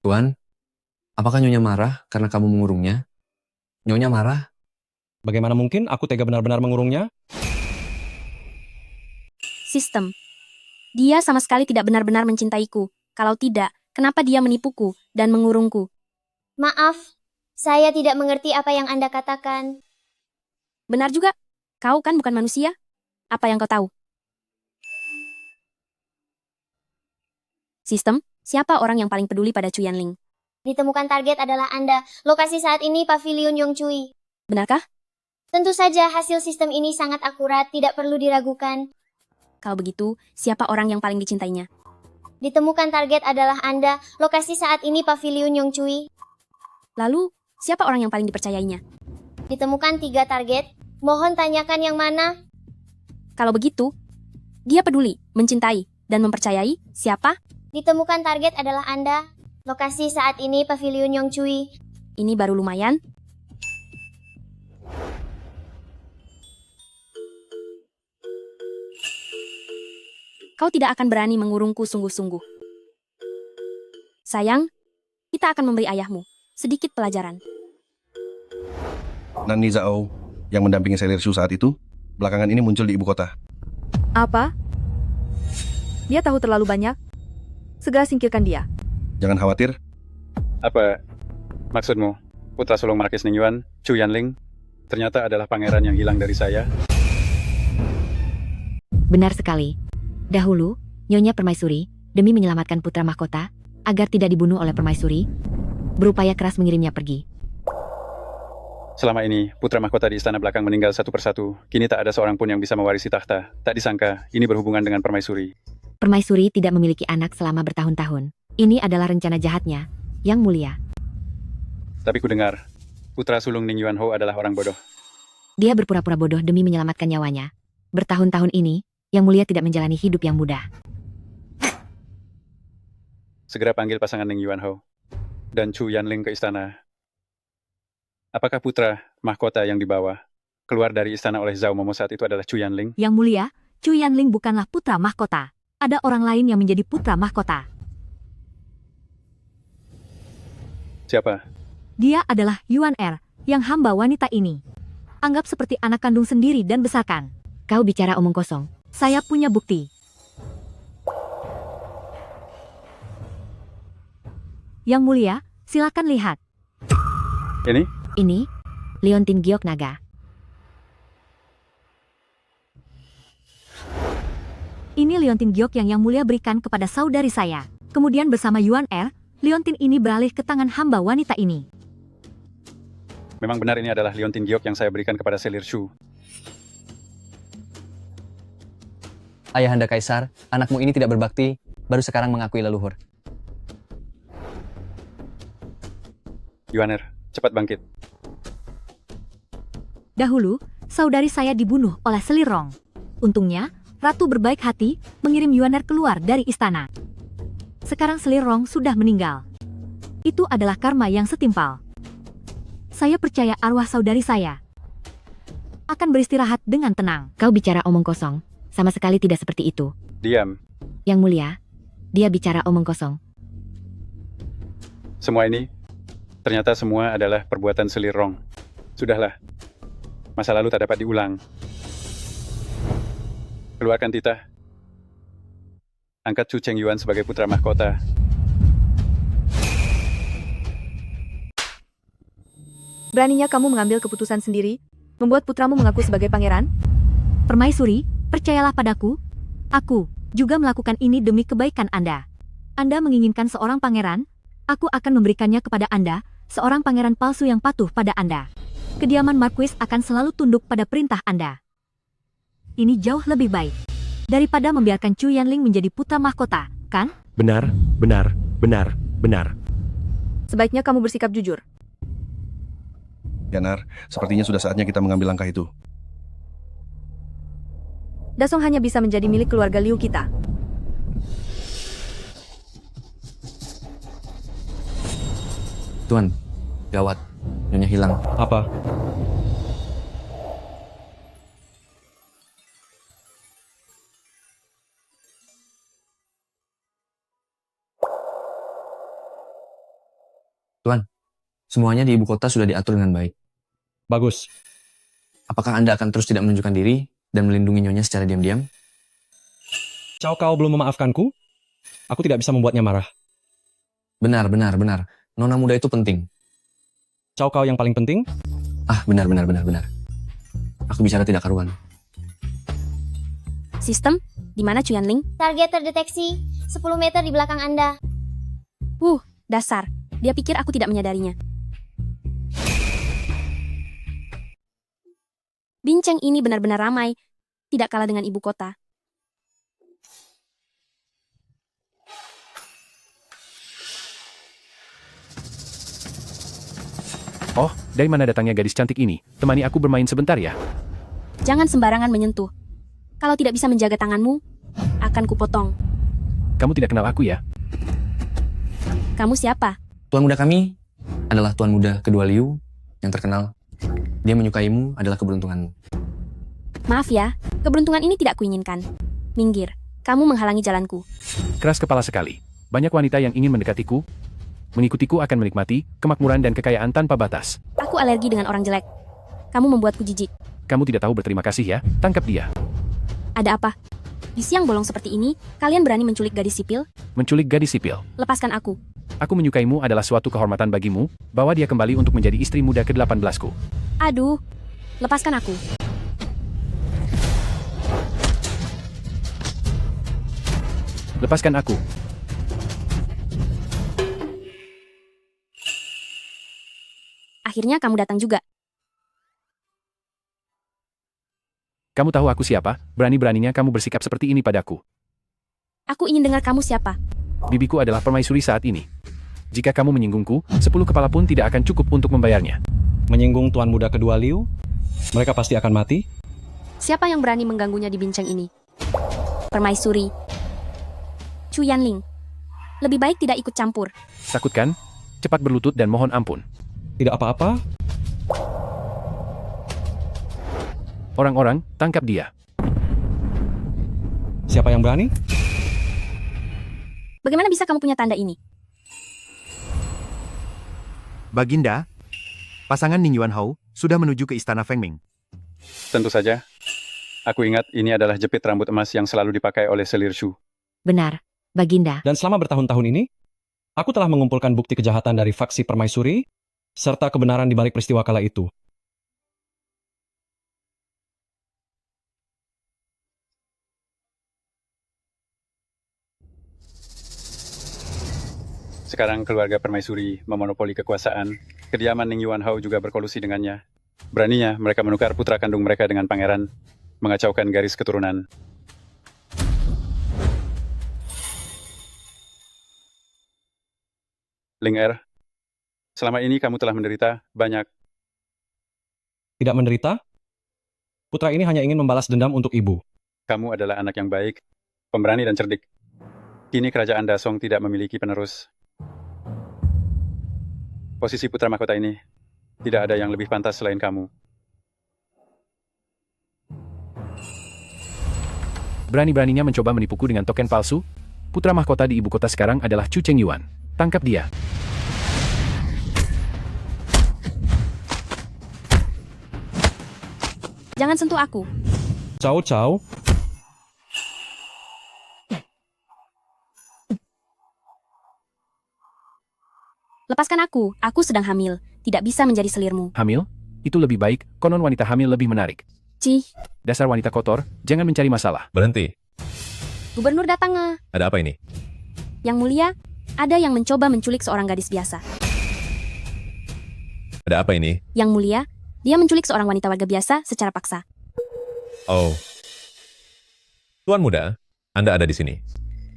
Tuan, apakah Nyonya marah karena kamu mengurungnya? Nyonya marah? Bagaimana mungkin aku tega benar-benar mengurungnya? Sistem. Dia sama sekali tidak benar-benar mencintaiku. Kalau tidak, Kenapa dia menipuku dan mengurungku? Maaf, saya tidak mengerti apa yang Anda katakan. Benar juga, kau kan bukan manusia. Apa yang kau tahu? Sistem, siapa orang yang paling peduli pada Chu Yanling? Ditemukan target adalah Anda. Lokasi saat ini Pavilion Yongcui. Benarkah? Tentu saja hasil sistem ini sangat akurat, tidak perlu diragukan. Kalau begitu, siapa orang yang paling dicintainya? Ditemukan target adalah Anda. Lokasi saat ini Pavilion Yongcui. Lalu, siapa orang yang paling dipercayainya? Ditemukan 3 target. Mohon tanyakan yang mana? Kalau begitu, dia peduli, mencintai, dan mempercayai siapa? Ditemukan target adalah Anda. Lokasi saat ini Pavilion Yongcui. Ini baru lumayan. Kau tidak akan berani mengurungku sungguh-sungguh. Sayang, kita akan memberi ayahmu sedikit pelajaran. Nani Zhao yang mendampingi Selir Shu saat itu, belakangan ini muncul di ibu kota. Apa? Dia tahu terlalu banyak. Segera singkirkan dia. Jangan khawatir, Apa maksudmu? Putra sulung Markis Ningyuan, Chu Yanling, ternyata adalah pangeran yang hilang dari saya. Benar sekali. Dahulu, Nyonya Permaisuri, demi menyelamatkan putra mahkota, agar tidak dibunuh oleh Permaisuri, berupaya keras mengirimnya pergi. Selama ini, putra mahkota di istana belakang meninggal satu persatu. Kini tak ada seorang pun yang bisa mewarisi takhta. Tak disangka, ini berhubungan dengan Permaisuri. Permaisuri tidak memiliki anak selama bertahun-tahun. Ini adalah rencana jahatnya, Yang Mulia. Tapi ku dengar, putra sulung Ning Yuan Ho adalah orang bodoh. Dia berpura-pura bodoh demi menyelamatkan nyawanya. Bertahun-tahun ini, Yang Mulia tidak menjalani hidup yang mudah. Segera panggil pasangan Ning Yuan Ho dan Chu Yanling ke istana. Apakah putra mahkota yang dibawa keluar dari istana oleh Zhao Momo saat itu adalah Chu Yanling? Yang Mulia, Chu Yanling bukanlah putra mahkota. Ada orang lain yang menjadi putra mahkota. Siapa? Dia adalah Yuan Er, yang hamba wanita ini. Anggap seperti anak kandung sendiri dan besarkan. Kau bicara omong kosong. Saya punya bukti. Yang Mulia, silakan lihat. Ini? Ini, Liontin Giok Naga. Ini Liontin Giok yang Yang Mulia berikan kepada saudari saya. Kemudian bersama Yuan Er, Liontin ini beralih ke tangan hamba wanita ini. Memang benar ini adalah Liontin Giok yang saya berikan kepada Selir Shu. Ayahanda Kaisar, anakmu ini tidak berbakti, baru sekarang mengakui leluhur. Yuaner, cepat bangkit. Dahulu, saudari saya dibunuh oleh Selirong. Untungnya, Ratu berbaik hati mengirim Yuaner keluar dari istana. Sekarang Selirong sudah meninggal. Itu adalah karma yang setimpal. Saya percaya arwah saudari saya akan beristirahat dengan tenang. Kau bicara omong kosong. Sama sekali tidak seperti itu. Diam. Yang Mulia, dia bicara omong kosong. Semua ini, ternyata semua adalah perbuatan Selirong. Sudahlah, masa lalu tak dapat diulang. Keluarkan titah. Angkat Chu Chengyuan sebagai putra mahkota. Beraninya kamu mengambil keputusan sendiri, membuat putramu mengaku sebagai pangeran? Permaisuri, percayalah padaku. Aku juga melakukan ini demi kebaikan Anda. Anda menginginkan seorang pangeran, aku akan memberikannya kepada Anda, seorang pangeran palsu yang patuh pada Anda. Kediaman Marquis akan selalu tunduk pada perintah Anda. Ini jauh lebih baik daripada membiarkan Chu Yanling menjadi putra mahkota, kan? Benar, benar, benar, benar. Sebaiknya kamu bersikap jujur. Yanar, sepertinya sudah saatnya kita mengambil langkah itu. Dasong hanya bisa menjadi milik keluarga Liu kita. Tuan, gawat. Nyonya hilang. Apa? Tuan, semuanya di ibu kota sudah diatur dengan baik. Bagus. Apakah Anda akan terus tidak menunjukkan diri dan melindungi Nyonya secara diam-diam? Cao Cao belum memaafkanku? Aku tidak bisa membuatnya marah. Benar. Nona muda itu penting. Cao Cao yang paling penting? Ah, benar. Aku bicara tidak karuan. Sistem, di mana Chuyanling? Target terdeteksi 10 meter di belakang Anda. Dasar. Dia pikir aku tidak menyadarinya. Bincang ini benar-benar ramai. Tidak kalah dengan ibu kota. Oh, dari mana datangnya gadis cantik ini? Temani aku bermain sebentar ya. Jangan sembarangan menyentuh. Kalau tidak bisa menjaga tanganmu, akan kupotong. Kamu tidak kenal aku ya? Kamu siapa? Tuan muda kami adalah tuan muda kedua Liu yang terkenal. Dia menyukaimu adalah keberuntunganmu. Maaf ya, keberuntungan ini tidak kuinginkan. Minggir, kamu menghalangi jalanku. Keras kepala sekali. Banyak wanita yang ingin mendekatiku. Mengikutiku akan menikmati kemakmuran dan kekayaan tanpa batas. Aku alergi dengan orang jelek. Kamu membuatku jijik. Kamu tidak tahu berterima kasih ya, tangkap dia. Ada apa? Di siang bolong seperti ini, kalian berani menculik gadis sipil? Menculik gadis sipil. Lepaskan aku. Aku menyukaimu adalah suatu kehormatan bagimu, bawa dia kembali untuk menjadi istri muda ke-18ku. Aduh, lepaskan aku. Lepaskan aku. Akhirnya kamu datang juga. Kamu tahu aku siapa? Berani-beraninya kamu bersikap seperti ini padaku. Aku ingin dengar kamu siapa. Bibiku adalah permaisuri saat ini. Jika kamu menyinggungku, 10 kepala pun tidak akan cukup untuk membayarnya. Menyinggung tuan muda kedua Liu? Mereka pasti akan mati? Siapa yang berani mengganggunya di bincang ini? Permaisuri. Chuyanling. Lebih baik tidak ikut campur. Takut kan? Cepat berlutut dan mohon ampun. Tidak apa-apa. Orang-orang, tangkap dia. Siapa yang berani? Bagaimana bisa kamu punya tanda ini? Baginda, pasangan Ning Yuanhao sudah menuju ke istana Fengming. Tentu saja. Aku ingat ini adalah jepit rambut emas yang selalu dipakai oleh selir Shu. Benar, Baginda. Dan selama bertahun-tahun ini, aku telah mengumpulkan bukti kejahatan dari faksi permaisuri, serta kebenaran di balik peristiwa kala itu. Sekarang keluarga permaisuri memonopoli kekuasaan. Kediaman Ning Yuanhao juga berkolusi dengannya. Beraninya mereka menukar putra kandung mereka dengan pangeran, mengacaukan garis keturunan. Ling Er, selama ini kamu telah menderita banyak. Tidak menderita? Putra ini hanya ingin membalas dendam untuk ibu. Kamu adalah anak yang baik, pemberani dan cerdik. Kini kerajaan Dasong tidak memiliki penerus. Posisi putra mahkota ini, tidak ada yang lebih pantas selain kamu. Berani-beraninya mencoba menipuku dengan token palsu? Putra mahkota di ibu kota sekarang adalah Chu Chengyuan. Tangkap dia. Jangan sentuh aku. Cao Cao. Lepaskan aku sedang hamil. Tidak bisa menjadi selirmu. Hamil? Itu lebih baik, konon wanita hamil lebih menarik. Cih, Dasar wanita kotor, jangan mencari masalah. Berhenti. gubernur datang. Ada apa ini? Yang mulia, ada yang mencoba menculik seorang gadis biasa. Ada apa ini? Yang mulia, dia menculik seorang wanita warga biasa secara paksa. Oh. Tuan muda, Anda ada di sini.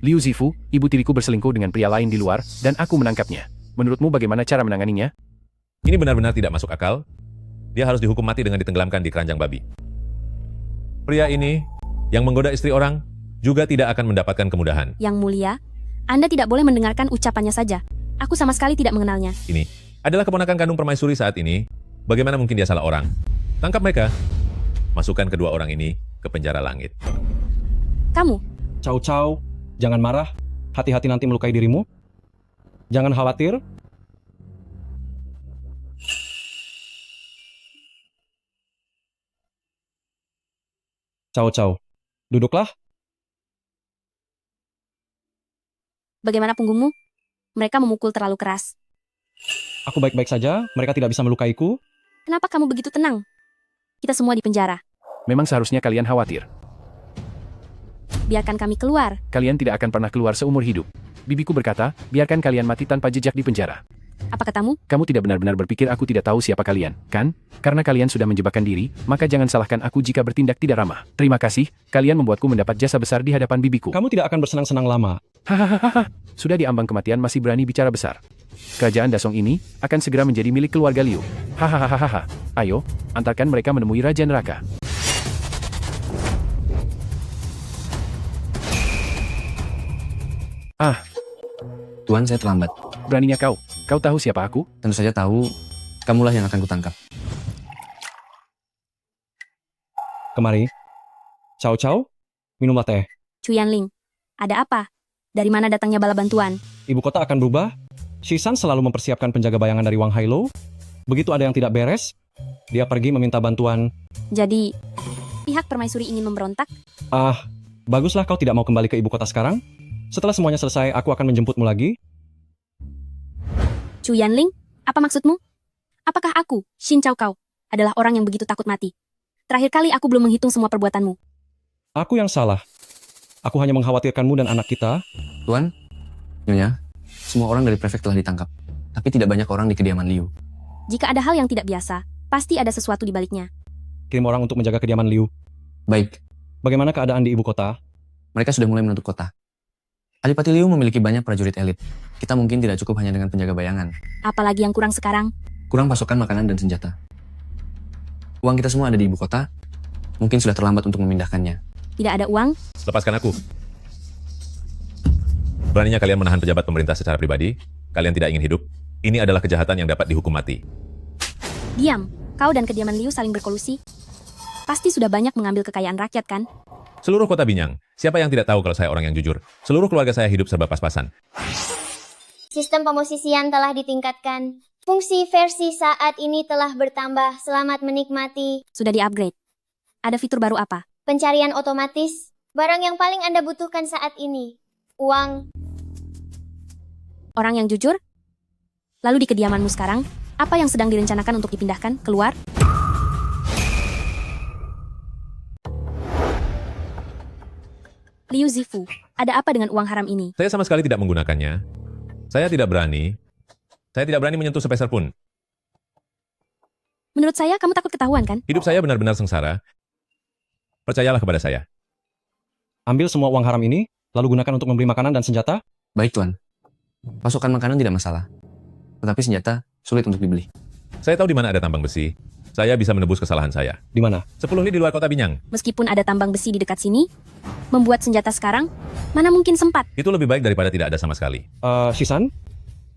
Liu Zifu, ibu tiriku berselingkuh dengan pria lain di luar, dan aku menangkapnya. Menurutmu bagaimana cara menanganinya? Ini benar-benar tidak masuk akal. Dia harus dihukum mati dengan ditenggelamkan di keranjang babi. Pria ini, yang menggoda istri orang, juga tidak akan mendapatkan kemudahan. Yang mulia, Anda tidak boleh mendengarkan ucapannya saja. Aku sama sekali tidak mengenalnya. Ini adalah keponakan kandung permaisuri saat ini. Bagaimana mungkin dia salah orang? Tangkap mereka. Masukkan kedua orang ini ke penjara langit. Kamu? Cao Cao, jangan marah. Hati-hati nanti melukai dirimu. Jangan khawatir. Cao Cao, duduklah. Bagaimana punggungmu? Mereka memukul terlalu keras. Aku baik-baik saja, mereka tidak bisa melukaiku. Kenapa kamu begitu tenang? Kita semua di penjara. Memang seharusnya kalian khawatir. Biarkan kami keluar. Kalian tidak akan pernah keluar seumur hidup. Bibiku berkata, biarkan kalian mati tanpa jejak di penjara. Apa katamu? Kamu tidak benar-benar berpikir aku tidak tahu siapa kalian, kan? Karena kalian sudah menjebakkan diri, maka jangan salahkan aku jika bertindak tidak ramah. Terima kasih, kalian membuatku mendapat jasa besar di hadapan bibiku. Kamu tidak akan bersenang-senang lama. Hahaha, sudah di ambang kematian masih berani bicara besar. Kerajaan Dasong ini akan segera menjadi milik keluarga Liu. Hahaha, ayo, antarkan mereka menemui Raja Neraka. Tuan, saya terlambat. Beraninya kau tahu siapa aku? Tentu saja tahu, kamulah yang akan kutangkap. Kemari. Cao Cao, minumlah teh. Chu Yanling, ada apa? Dari mana datangnya bala bantuan? Ibu kota akan berubah. Shisan selalu mempersiapkan penjaga bayangan dari Wang Hailo. Begitu ada yang tidak beres, dia pergi meminta bantuan. Jadi, pihak permaisuri ingin memberontak? Baguslah kau tidak mau kembali ke ibu kota sekarang. Setelah semuanya selesai, aku akan menjemputmu lagi. Chu Yanling, apa maksudmu? Apakah aku, Xin Cao Cao, adalah orang yang begitu takut mati? Terakhir kali aku belum menghitung semua perbuatanmu. Aku yang salah. Aku hanya mengkhawatirkanmu dan anak kita. Tuan, Nyonya, semua orang dari prefek telah ditangkap. Tapi tidak banyak orang di kediaman Liu. Jika ada hal yang tidak biasa, pasti ada sesuatu di baliknya. Kirim orang untuk menjaga kediaman Liu. Baik. Bagaimana keadaan di ibu kota? Mereka sudah mulai menutup kota. Adipati Liu memiliki banyak prajurit elit. Kita mungkin tidak cukup hanya dengan penjaga bayangan. Apalagi yang kurang sekarang? Kurang pasokan makanan dan senjata. Uang kita semua ada di ibu kota. Mungkin sudah terlambat untuk memindahkannya. Tidak ada uang? Lepaskan aku. Beraninya kalian menahan pejabat pemerintah secara pribadi? Kalian tidak ingin hidup? Ini adalah kejahatan yang dapat dihukum mati. Diam, kau dan kediaman Liu saling berkolusi. Pasti sudah banyak mengambil kekayaan rakyat, kan? Seluruh kota Binyang, siapa yang tidak tahu kalau saya orang yang jujur? Seluruh keluarga saya hidup serba pas-pasan. Sistem pemosisian telah ditingkatkan. Fungsi versi saat ini telah bertambah. Selamat menikmati. Sudah di-upgrade. Ada fitur baru apa? Pencarian otomatis. Barang yang paling Anda butuhkan saat ini. Uang. Orang yang jujur? Lalu di kediamanmu sekarang, apa yang sedang direncanakan untuk dipindahkan keluar? Liu Zifu, ada apa dengan uang haram ini? Saya sama sekali tidak menggunakannya. Saya tidak berani. Saya tidak berani menyentuh sepeser pun. Menurut saya, kamu takut ketahuan, kan? Hidup saya benar-benar sengsara. Percayalah kepada saya. Ambil semua uang haram ini, lalu gunakan untuk membeli makanan dan senjata? Baik, Tuan. Pasokan makanan tidak masalah. Tetapi senjata sulit untuk dibeli. Saya tahu di mana ada tambang besi. Saya bisa menebus kesalahan saya. Di mana? 10 li di luar kota Binyang. Meskipun ada tambang besi di dekat sini, membuat senjata sekarang, mana mungkin sempat? Itu lebih baik daripada tidak ada sama sekali. Shisan,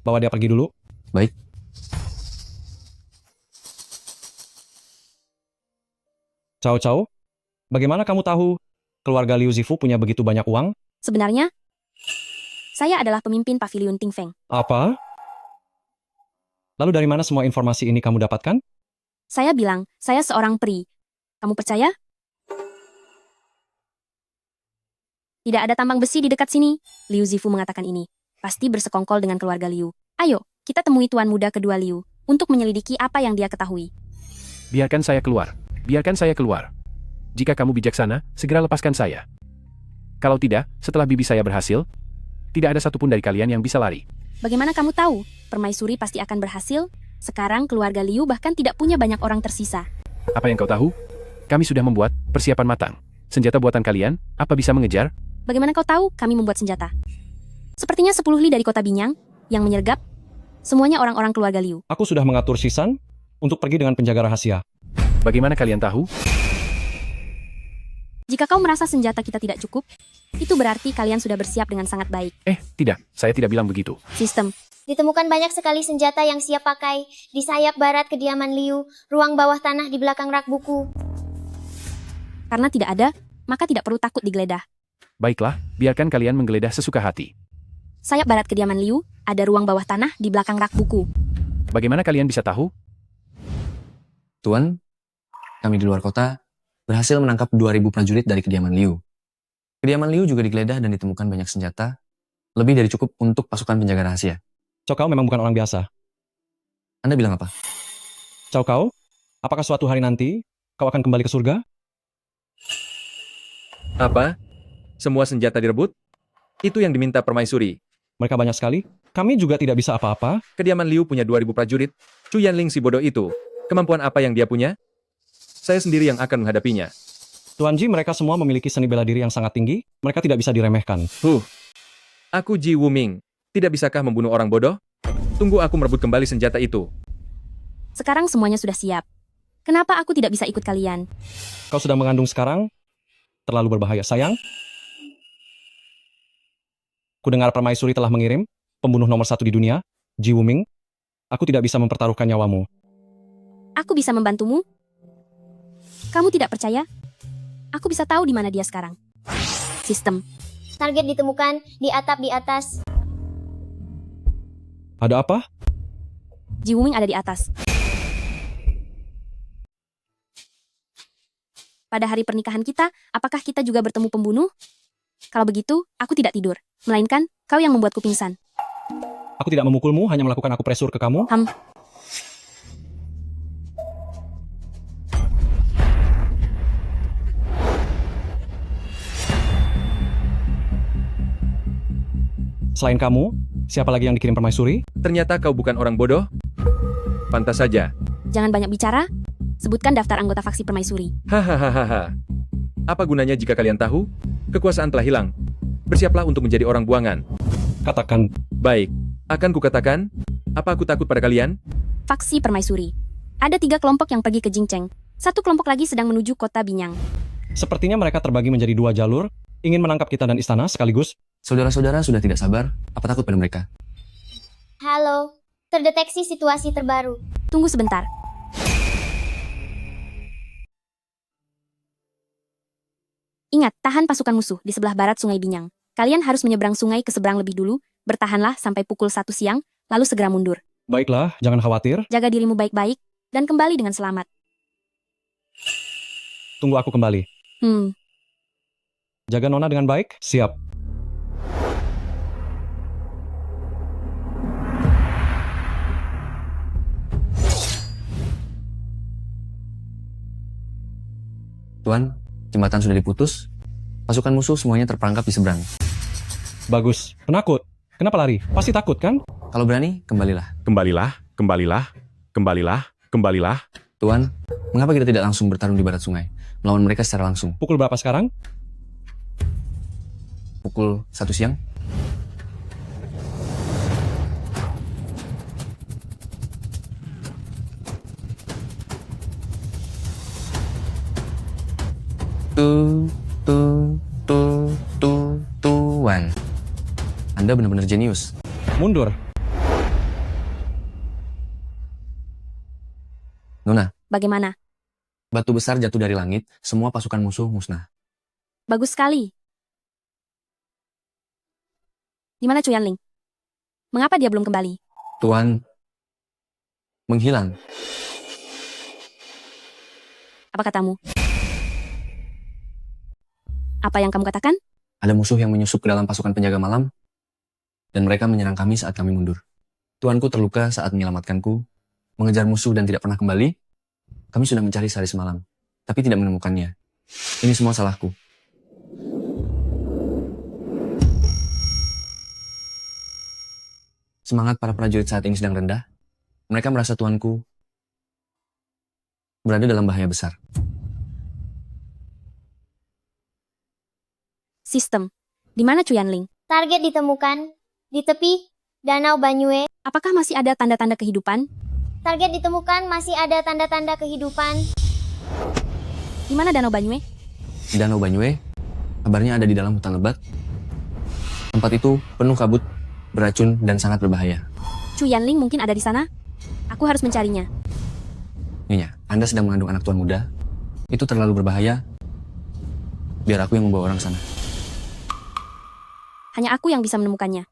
bawa dia pergi dulu. Baik. Cao Cao, bagaimana kamu tahu keluarga Liu Zifu punya begitu banyak uang? Sebenarnya, saya adalah pemimpin pavilion Tingfeng. Apa? Lalu dari mana semua informasi ini kamu dapatkan? Saya bilang, saya seorang peri. Kamu percaya? Tidak ada tambang besi di dekat sini. Liu Zifu mengatakan ini. Pasti bersekongkol dengan keluarga Liu. Ayo, kita temui tuan muda kedua Liu untuk menyelidiki apa yang dia ketahui. Biarkan saya keluar. Biarkan saya keluar. Jika kamu bijaksana, segera lepaskan saya. Kalau tidak, setelah bibi saya berhasil, tidak ada satupun dari kalian yang bisa lari. Bagaimana kamu tahu? Permaisuri pasti akan berhasil. Sekarang keluarga Liu bahkan tidak punya banyak orang tersisa. Apa yang kau tahu? Kami sudah membuat persiapan matang. Senjata buatan kalian, apa bisa mengejar? Bagaimana kau tahu kami membuat senjata? Sepertinya 10 li dari kota Binyang yang menyergap. Semuanya orang-orang keluarga Liu. Aku sudah mengatur Shisan untuk pergi dengan penjaga rahasia. Bagaimana kalian tahu? Jika kau merasa senjata kita tidak cukup, itu berarti kalian sudah bersiap dengan sangat baik. Tidak. Saya tidak bilang begitu. Sistem. Ditemukan banyak sekali senjata yang siap pakai di sayap barat kediaman Liu, ruang bawah tanah di belakang rak buku. Karena tidak ada, maka tidak perlu takut digeledah. Baiklah, biarkan kalian menggeledah sesuka hati. Sayap barat kediaman Liu, ada ruang bawah tanah di belakang rak buku. Bagaimana kalian bisa tahu? Tuan, kami di luar kota berhasil menangkap 2.000 prajurit dari kediaman Liu. Kediaman Liu juga digeledah dan ditemukan banyak senjata Lebih dari cukup untuk pasukan penjaga rahasia. Cao Cao memang bukan orang biasa. Anda bilang apa? Cao Cao, apakah suatu hari nanti kau akan kembali ke surga? Apa? Semua senjata direbut? Itu yang diminta permaisuri. Mereka banyak sekali. Kami juga tidak bisa apa-apa. Kediaman Liu punya 2000 prajurit. Chu Yanling si bodoh itu. Kemampuan apa yang dia punya? Saya sendiri yang akan menghadapinya. Tuan Ji, mereka semua memiliki seni bela diri yang sangat tinggi. Mereka tidak bisa diremehkan. Aku Ji Wuming. Tidak bisakah membunuh orang bodoh? Tunggu aku merebut kembali senjata itu. Sekarang semuanya sudah siap. Kenapa aku tidak bisa ikut kalian? Kau sedang mengandung sekarang? Terlalu berbahaya, sayang. Kudengar permaisuri telah mengirim pembunuh nomor 1 di dunia, Ji Wuming. Aku tidak bisa mempertaruhkan nyawamu. Aku bisa membantumu? Kamu tidak percaya? Aku bisa tahu di mana dia sekarang. Sistem. Target ditemukan di atap di atas. Ada apa? Ji Wuming ada di atas. Pada hari pernikahan kita, apakah kita juga bertemu pembunuh? Kalau begitu, aku tidak tidur. Melainkan, kau yang membuatku pingsan. Aku tidak memukulmu, hanya melakukan aku presur ke kamu. Selain kamu, siapa lagi yang dikirim permaisuri? Ternyata kau bukan orang bodoh? Pantas saja. Jangan banyak bicara. Sebutkan daftar anggota faksi permaisuri. Hahaha. Apa gunanya jika kalian tahu? Kekuasaan telah hilang. Bersiaplah untuk menjadi orang buangan. Katakan. Baik. Akan kukatakan? Apa aku takut pada kalian? Faksi permaisuri. Ada 3 kelompok yang pergi ke Jingcheng. 1 kelompok lagi sedang menuju kota Binyang. Sepertinya mereka terbagi menjadi 2 jalur, ingin menangkap kita dan istana sekaligus. Saudara-saudara sudah tidak sabar. Apa takut pada mereka? Halo, terdeteksi situasi terbaru. Tunggu sebentar. Ingat, tahan pasukan musuh di sebelah barat Sungai Binyang. Kalian harus menyeberang sungai ke seberang lebih dulu, bertahanlah sampai pukul 1 siang, lalu segera mundur. Baiklah, jangan khawatir. Jaga dirimu baik-baik, dan kembali dengan selamat. Tunggu aku kembali. Jaga Nona dengan baik, siap. Tuan, jembatan sudah diputus. Pasukan musuh semuanya terperangkap di seberang. Bagus. Penakut. Kenapa lari? Pasti takut, kan? Kalau berani, kembalilah. Kembalilah, kembalilah, kembalilah, kembalilah. Tuan, mengapa kita tidak langsung bertarung di barat sungai? Melawan mereka secara langsung. Pukul berapa sekarang? Pukul 1 siang. Tuan. Anda benar-benar jenius. Mundur. Nona. Bagaimana? Batu besar jatuh dari langit, semua pasukan musuh musnah. Bagus sekali. Di mana Chu Yanling? Mengapa dia belum kembali? Tuan. Menghilang. Apa katamu? Apa yang kamu katakan? Ada musuh yang menyusup ke dalam pasukan penjaga malam, dan mereka menyerang kami saat kami mundur. Tuanku terluka saat menyelamatkanku, mengejar musuh dan tidak pernah kembali. Kami sudah mencari sehari semalam, tapi tidak menemukannya. Ini semua salahku. Semangat para prajurit saat ini sedang rendah. Mereka merasa tuanku berada dalam bahaya besar. Sistem. Di mana Chu Yanling? Target ditemukan di tepi Danau Banyue. Apakah masih ada tanda-tanda kehidupan? Target ditemukan masih ada tanda-tanda kehidupan. Di mana Danau Banyue? Di Danau Banyue, kabarnya ada di dalam hutan lebat. Tempat itu penuh kabut, beracun, dan sangat berbahaya. Chu Yanling mungkin ada di sana? Aku harus mencarinya. Nyonya, Anda sedang mengandung anak tuan muda. Itu terlalu berbahaya. Biar aku yang membawa orang sana. Hanya aku yang bisa menemukannya.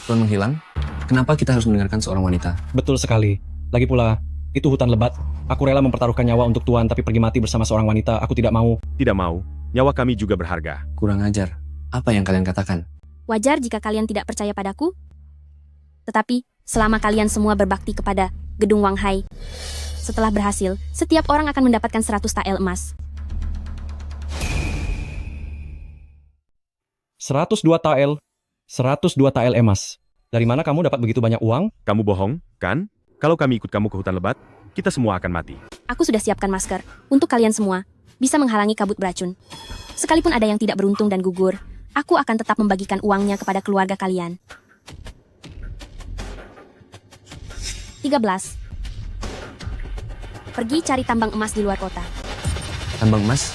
Tuan menghilang? Kenapa kita harus mendengarkan seorang wanita? Betul sekali. Lagi pula, itu hutan lebat. Aku rela mempertaruhkan nyawa untuk Tuan, tapi pergi mati bersama seorang wanita, aku tidak mau. Tidak mau. Nyawa kami juga berharga. Kurang ajar. Apa yang kalian katakan? Wajar jika kalian tidak percaya padaku. Tetapi, selama kalian semua berbakti kepada Gedung Wang Hai, setelah berhasil, setiap orang akan mendapatkan 100 tael emas. 102 tael. 102 tael emas. Dari mana kamu dapat begitu banyak uang? Kamu bohong, kan? Kalau kami ikut kamu ke hutan lebat, kita semua akan mati. Aku sudah siapkan masker untuk kalian semua, bisa menghalangi kabut beracun. Sekalipun ada yang tidak beruntung dan gugur, aku akan tetap membagikan uangnya kepada keluarga kalian. 13. Pergi cari tambang emas di luar kota. Tambang emas?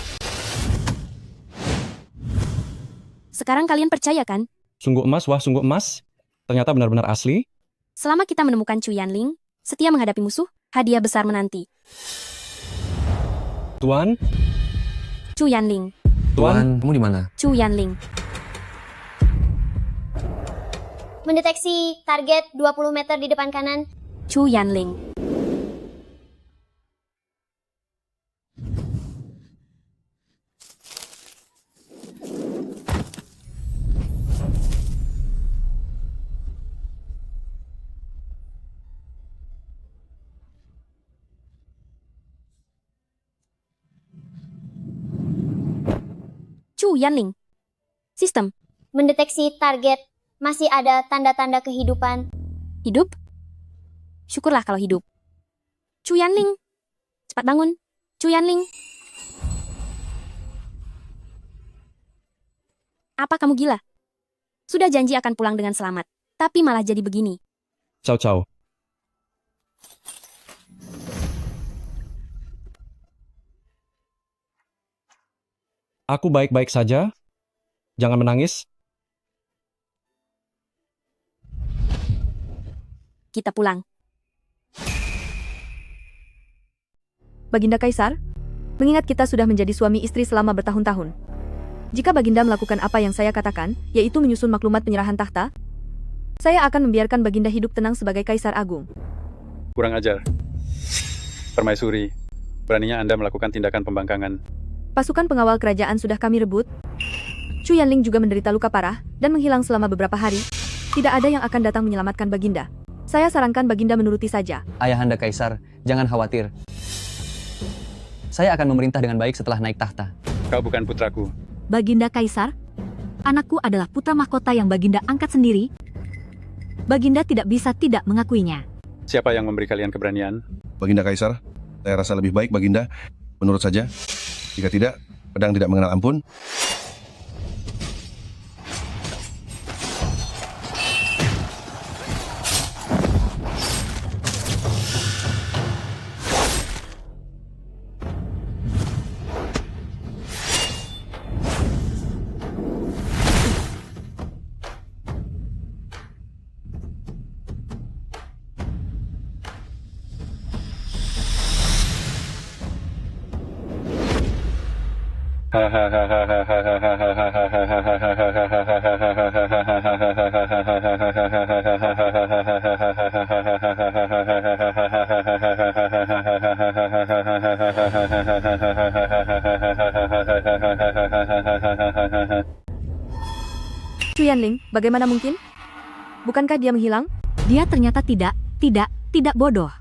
Sekarang kalian percaya kan? Sungguh emas, wah sungguh emas. Ternyata benar-benar asli. Selama kita menemukan Chu Yanling, setia menghadapi musuh, hadiah besar menanti. Tuan? Chu Yanling. Tuan, kamu di mana? Chu Yanling. Mendeteksi target 20 meter di depan kanan. Chu Yanling. Chu Yanling. Sistem. Mendeteksi target. Masih ada tanda-tanda kehidupan. Hidup? Syukurlah kalau hidup. Chu Yanling. Cepat bangun. Chu Yanling. Apa kamu gila? Sudah janji akan pulang dengan selamat, tapi malah jadi begini. Ciao. Aku baik-baik saja. Jangan menangis. Kita pulang. Baginda Kaisar, mengingat kita sudah menjadi suami istri selama bertahun-tahun. Jika Baginda melakukan apa yang saya katakan, yaitu menyusun maklumat penyerahan tahta, saya akan membiarkan Baginda hidup tenang sebagai Kaisar Agung. Kurang ajar. Permaisuri, beraninya Anda melakukan tindakan pembangkangan. Pasukan pengawal kerajaan sudah kami rebut. Chu Yanling juga menderita luka parah dan menghilang selama beberapa hari. Tidak ada yang akan datang menyelamatkan Baginda. Saya sarankan Baginda menuruti saja. Ayahanda Kaisar, jangan khawatir. Saya akan memerintah dengan baik setelah naik tahta. Kau bukan putraku. Baginda Kaisar, anakku adalah putra mahkota yang Baginda angkat sendiri. Baginda tidak bisa tidak mengakuinya. Siapa yang memberi kalian keberanian? Baginda Kaisar, saya rasa lebih baik Baginda menurut saja. Jika tidak, pedang tidak mengenal ampun. Chu Yanling, bagaimana mungkin? Bukankah dia menghilang? Dia ternyata tidak bodoh.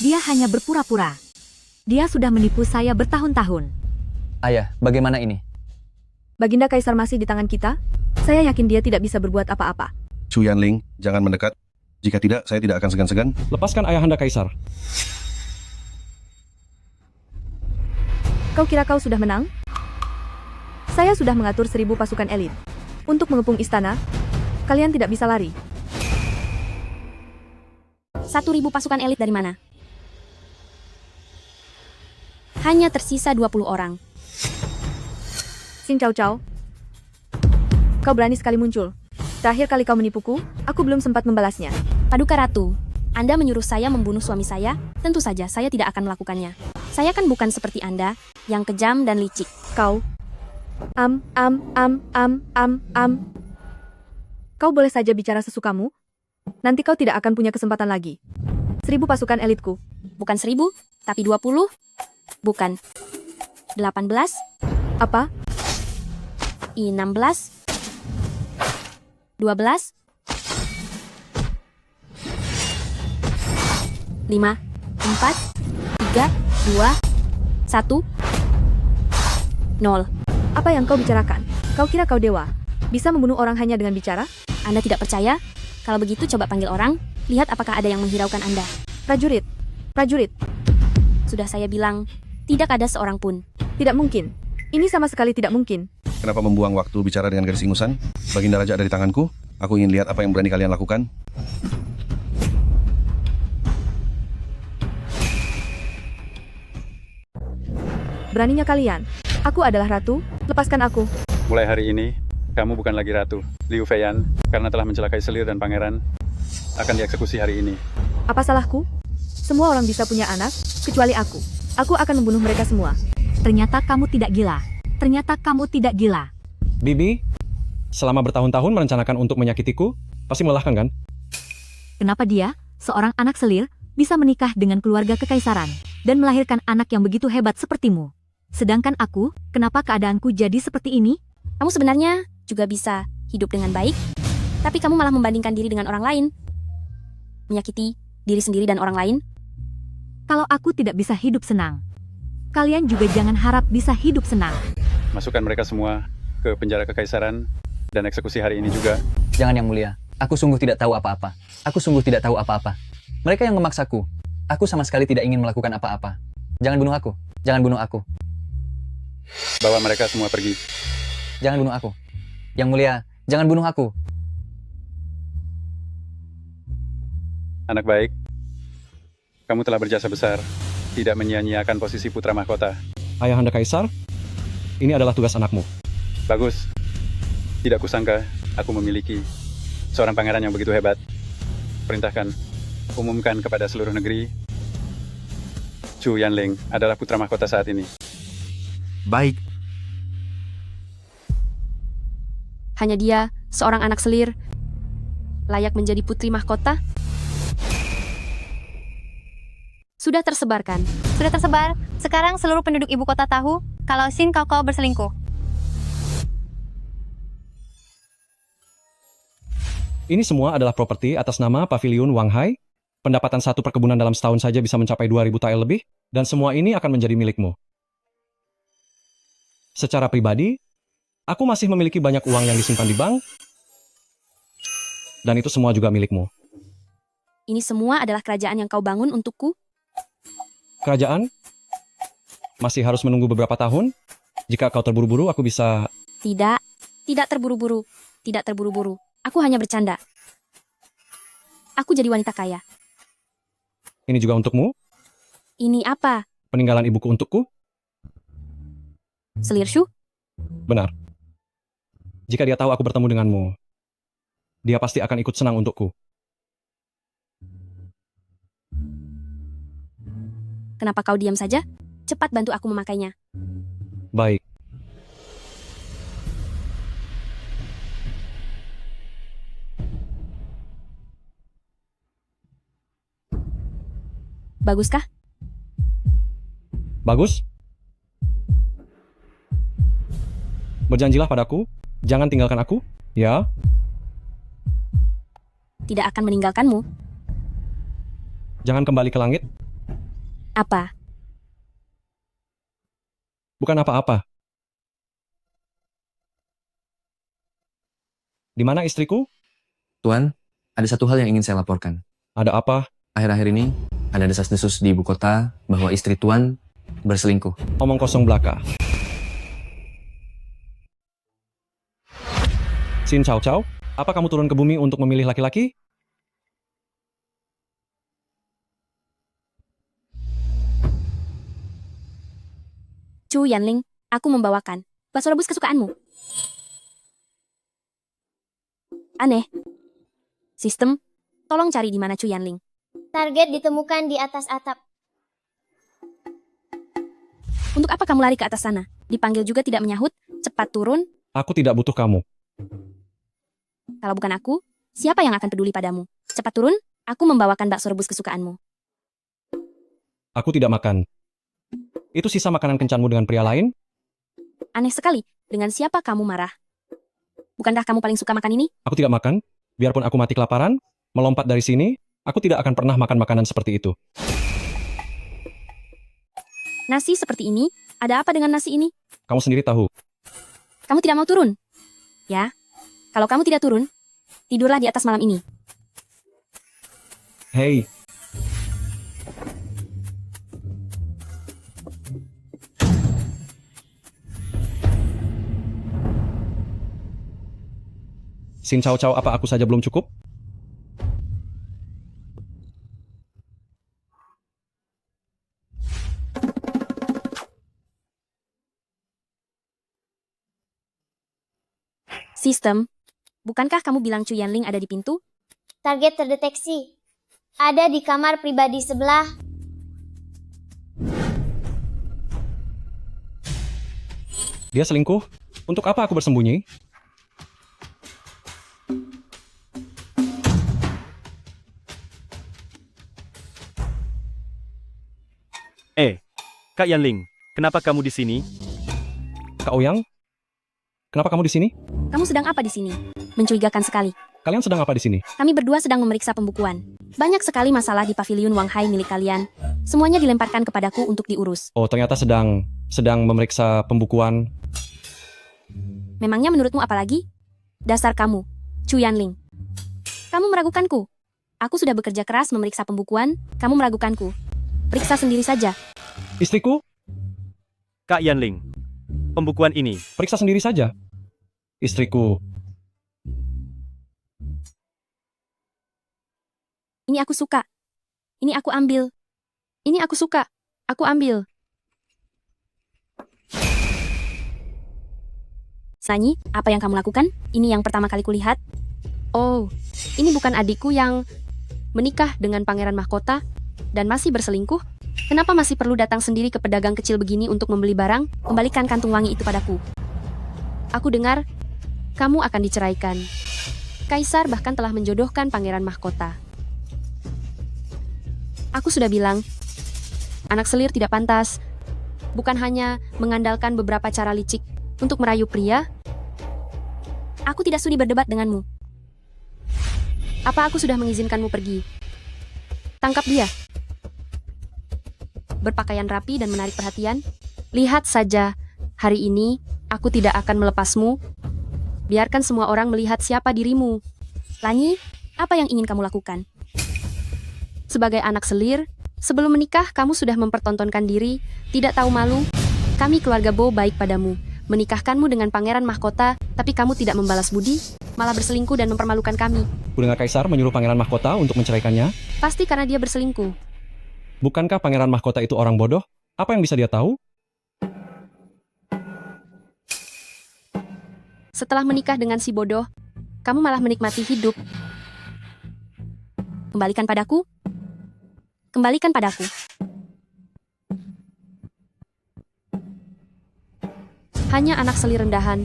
Dia hanya berpura-pura. Dia sudah menipu saya bertahun-tahun. Ayah, bagaimana ini? Baginda Kaisar masih di tangan kita? Saya yakin dia tidak bisa berbuat apa-apa. Chu Yanling, jangan mendekat. Jika tidak, saya tidak akan segan-segan. Lepaskan ayahanda Kaisar. Kau kira kau sudah menang? Saya sudah mengatur 1000 pasukan elit. Untuk mengepung istana, kalian tidak bisa lari. 1.000 pasukan elit dari mana? Hanya tersisa 20 orang. Xin Cao Cao. Kau berani sekali muncul. Terakhir kali kau menipuku, aku belum sempat membalasnya. Paduka Ratu, Anda menyuruh saya membunuh suami saya? Tentu saja saya tidak akan melakukannya. Saya kan bukan seperti Anda, yang kejam dan licik. Kau. Kau boleh saja bicara sesukamu. Nanti kau tidak akan punya kesempatan lagi. 1000 pasukan elitku. Bukan 1000, tapi 20. Bukan 18. Apa? I16, 12, 5, 4, 3, 2, 1, 0. Apa yang kau bicarakan? Kau kira kau dewa? Bisa membunuh orang hanya dengan bicara? Anda tidak percaya? Kalau begitu coba panggil orang, lihat apakah ada yang menghiraukan Anda. Prajurit, prajurit. Sudah saya bilang, tidak ada seorang pun. Tidak mungkin. Ini sama sekali tidak mungkin. Kenapa membuang waktu bicara dengan gadis ingusan? Baginda Raja ada di tanganku. Aku ingin lihat apa yang berani kalian lakukan. Beraninya kalian. Aku adalah ratu, lepaskan aku. Mulai hari ini, kamu bukan lagi ratu. Liu Feiyan, karena telah mencelakai selir dan pangeran, akan dieksekusi hari ini. Apa salahku? Semua orang bisa punya anak, kecuali aku. Aku akan membunuh mereka semua. Ternyata kamu tidak gila. Ternyata kamu tidak gila. Bibi, selama bertahun-tahun merencanakan untuk menyakitiku, pasti melelahkan kan? Kenapa dia, seorang anak selir, bisa menikah dengan keluarga kekaisaran dan melahirkan anak yang begitu hebat sepertimu? Sedangkan aku, kenapa keadaanku jadi seperti ini? Kamu sebenarnya juga bisa hidup dengan baik, tapi kamu malah membandingkan diri dengan orang lain. Menyakiti diri sendiri dan orang lain. Kalau aku tidak bisa hidup senang, kalian juga jangan harap bisa hidup senang. Masukkan mereka semua ke penjara kekaisaran dan eksekusi hari ini juga. Jangan yang mulia. Aku sungguh tidak tahu apa-apa. Aku sungguh tidak tahu apa-apa. Mereka yang memaksaku. Aku sama sekali tidak ingin melakukan apa-apa. Jangan bunuh aku. Jangan bunuh aku. Bawa mereka semua pergi. Jangan bunuh aku. Yang mulia, jangan bunuh aku. Anak baik, kamu telah berjasa besar, tidak menyia-nyiakan posisi putra mahkota. Ayahanda Kaisar, ini adalah tugas anakmu. Bagus. Tidak kusangka aku memiliki seorang pangeran yang begitu hebat. Perintahkan, umumkan kepada seluruh negeri, Chu Yanling adalah putra mahkota saat ini. Baik. Hanya dia, seorang anak selir, layak menjadi putri mahkota? Sudah tersebarkan. Sudah tersebar. Sekarang seluruh penduduk ibu kota tahu kalau Xin Cao berselingkuh. Ini semua adalah properti atas nama Pavilion Wang Hai. Pendapatan satu perkebunan dalam setahun saja bisa mencapai 2.000 tael lebih, dan semua ini akan menjadi milikmu. Secara pribadi, aku masih memiliki banyak uang yang disimpan di bank, dan itu semua juga milikmu. Ini semua adalah kerajaan yang kau bangun untukku? Kerajaan masih harus menunggu beberapa tahun. Jika kau terburu-buru, aku bisa... Tidak, tidak terburu-buru. Tidak terburu-buru. Aku hanya bercanda. Aku jadi wanita kaya. Ini juga untukmu? Ini apa? Peninggalan ibuku untukku? Selir Shu? Benar. Jika dia tahu aku bertemu denganmu, dia pasti akan ikut senang untukku. Kenapa kau diam saja? Cepat bantu aku memakainya. Baik. Baguskah? Bagus. Berjanjilah padaku, jangan tinggalkan aku, ya? Tidak akan meninggalkanmu. Jangan kembali ke langit. Apa? Bukan apa-apa. Di mana istriku? Tuan, ada satu hal yang ingin saya laporkan. Ada apa? Akhir-akhir ini, ada desas-desus di ibu kota bahwa istri Tuan berselingkuh. Omong kosong belaka. Xin Cao Cao, apa kamu turun ke bumi untuk memilih laki-laki? Chu Yanling, aku membawakan bakso rebus kesukaanmu. Aneh. Sistem, tolong cari di mana Chu Yanling. Target ditemukan di atas atap. Untuk apa kamu lari ke atas sana? Dipanggil juga tidak menyahut. Cepat turun. Aku tidak butuh kamu. Kalau bukan aku, siapa yang akan peduli padamu? Cepat turun, aku membawakan bakso rebus kesukaanmu. Aku tidak makan. Itu sisa makanan kencanmu dengan pria lain? Aneh sekali, dengan siapa kamu marah? Bukankah kamu paling suka makan ini? Aku tidak makan. Biarpun aku mati kelaparan, melompat dari sini, aku tidak akan pernah makan makanan seperti itu. Nasi seperti ini? Ada apa dengan nasi ini? Kamu sendiri tahu. Kamu tidak mau turun? Ya. Kalau kamu tidak turun, tidurlah di atas malam ini. Hei. Sin Chow Chow, apa aku saja belum cukup? Sistem, bukankah kamu bilang Chu Yanling ada di pintu? Target terdeteksi. Ada di kamar pribadi sebelah. Dia selingkuh? Untuk apa aku bersembunyi? Kak Yanling, kenapa kamu di sini? Kak Ouyang? Kenapa kamu di sini? Kamu sedang apa di sini? Mencurigakan sekali. Kalian sedang apa di sini? Kami berdua sedang memeriksa pembukuan. Banyak sekali masalah di pavilion Wang Hai milik kalian. Semuanya dilemparkan kepadaku untuk diurus. Oh, ternyata sedang memeriksa pembukuan. Memangnya menurutmu apa lagi? Dasar kamu, Chu Yanling. Kamu meragukanku. Aku sudah bekerja keras memeriksa pembukuan, kamu meragukanku. Periksa sendiri saja. Istriku? Kak Yanling, pembukuan ini. Periksa sendiri saja. Istriku. Ini aku suka. Ini aku ambil. Ini aku suka. Aku ambil. Sanyi, apa yang kamu lakukan? Ini yang pertama kali kulihat. Oh, ini bukan adikku yang menikah dengan pangeran mahkota dan masih berselingkuh? Kenapa masih perlu datang sendiri ke pedagang kecil begini untuk membeli barang? Kembalikan kantung wangi itu padaku. Aku dengar, kamu akan diceraikan. Kaisar bahkan telah menjodohkan pangeran mahkota. Aku sudah bilang, anak selir tidak pantas. Bukan hanya mengandalkan beberapa cara licik untuk merayu pria. Aku tidak sudi berdebat denganmu. Apa aku sudah mengizinkanmu pergi? Tangkap dia. Berpakaian rapi dan menarik perhatian. Lihat saja, hari ini aku tidak akan melepasmu. Biarkan semua orang melihat siapa dirimu. Lanyi, apa yang ingin kamu lakukan? Sebagai anak selir, sebelum menikah kamu sudah mempertontonkan diri, tidak tahu malu. Kami keluarga Bo baik padamu, menikahkanmu dengan pangeran mahkota, tapi kamu tidak membalas budi, malah berselingkuh dan mempermalukan kami. Kudengar Kaisar menyuruh pangeran mahkota untuk menceraikannya? Pasti karena dia berselingkuh. Bukankah pangeran mahkota itu orang bodoh? Apa yang bisa dia tahu? Setelah menikah dengan si bodoh, kamu malah menikmati hidup. Kembalikan padaku. Kembalikan padaku. Hanya anak selir rendahan.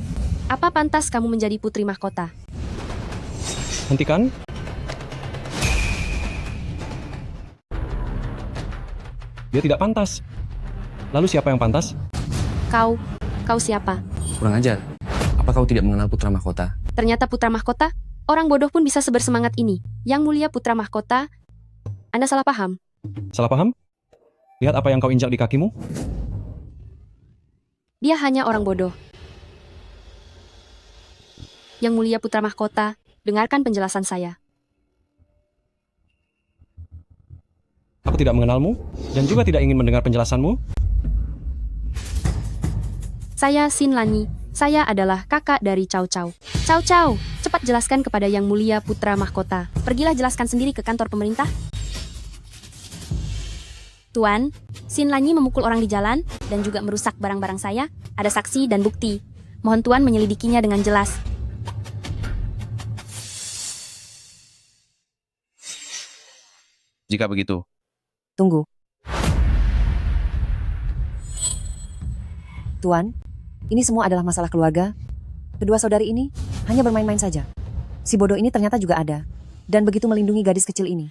Apa pantas kamu menjadi putri mahkota? Hentikan. Dia tidak pantas. Lalu siapa yang pantas? Kau siapa? Kurang ajar. Apa kau tidak mengenal putra mahkota? Ternyata putra mahkota? Orang bodoh pun bisa sebersemangat ini. Yang mulia putra mahkota, Anda salah paham. Salah paham? Lihat apa yang kau injak di kakimu. Dia hanya orang bodoh. Yang mulia putra mahkota, dengarkan penjelasan saya. Aku tidak mengenalmu, dan juga tidak ingin mendengar penjelasanmu. Saya Xin Lanyi. Saya adalah kakak dari Chow Chow. Chow Chow, cepat jelaskan kepada Yang Mulia Putra Mahkota. Pergilah jelaskan sendiri ke kantor pemerintah. Tuan, Xin Lanyi memukul orang di jalan dan juga merusak barang-barang saya. Ada saksi dan bukti. Mohon Tuan menyelidikinya dengan jelas. Jika begitu, Tunggu. Tuan, ini semua adalah masalah keluarga. Kedua saudari ini hanya bermain-main saja. Si bodoh ini ternyata juga ada, dan begitu melindungi gadis kecil ini.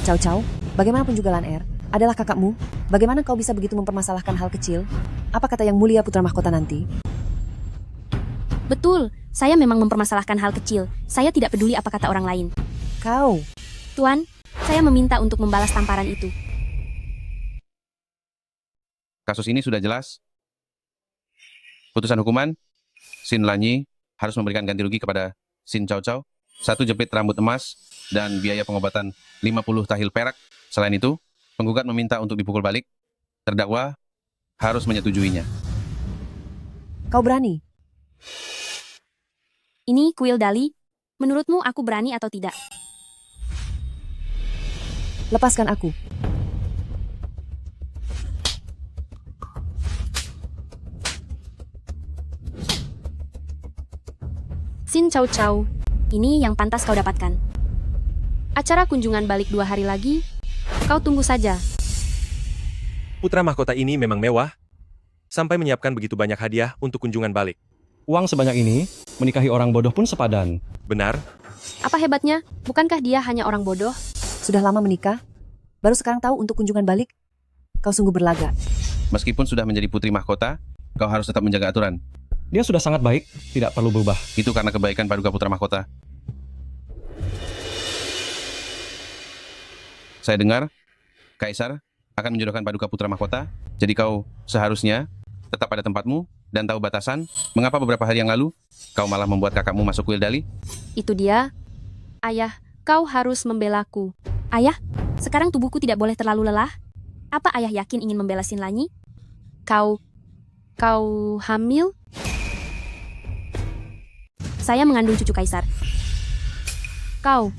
Chow Chow, bagaimanapun juga Lan Er, adalah kakakmu. Bagaimana kau bisa begitu mempermasalahkan hal kecil? Apa kata Yang Mulia Putra Mahkota nanti? Betul, Saya memang mempermasalahkan hal kecil. Saya tidak peduli apa kata orang lain. Kau. Tuan, saya meminta untuk membalas tamparan itu. Kasus ini sudah jelas. Putusan hukuman, Xin Lanyi harus memberikan ganti rugi kepada Xin Cao Cao, 1 jepit rambut emas, dan biaya pengobatan 50 tahil perak. Selain itu, penggugat meminta untuk dipukul balik. Terdakwa harus menyetujuinya. Kau berani? Ini kuil Dali. Menurutmu aku berani atau tidak? Lepaskan aku. Xin Cao Cao, ini yang pantas kau dapatkan. Acara kunjungan balik 2 hari lagi, kau tunggu saja. Putra mahkota ini memang mewah, sampai menyiapkan begitu banyak hadiah untuk kunjungan balik. Uang sebanyak ini, menikahi orang bodoh pun sepadan. Benar? Apa hebatnya? Bukankah dia hanya orang bodoh? Sudah lama menikah? Baru sekarang tahu untuk kunjungan balik? Kau sungguh berlaga. Meskipun sudah menjadi putri mahkota, kau harus tetap menjaga aturan. Dia sudah sangat baik, tidak perlu berubah. Itu karena kebaikan Paduka Putra Mahkota. Saya dengar, Kaisar akan menjodohkan Paduka Putra Mahkota, jadi kau seharusnya tetap pada tempatmu dan tahu batasan. Mengapa beberapa hari yang lalu kau malah membuat kakakmu masuk kuil Dali? Itu dia. Ayah, kau harus membelaku. Ayah, sekarang tubuhku tidak boleh terlalu lelah. Apa ayah yakin ingin membela Xin Lanyi? Kau hamil? Saya mengandung cucu kaisar. Kau.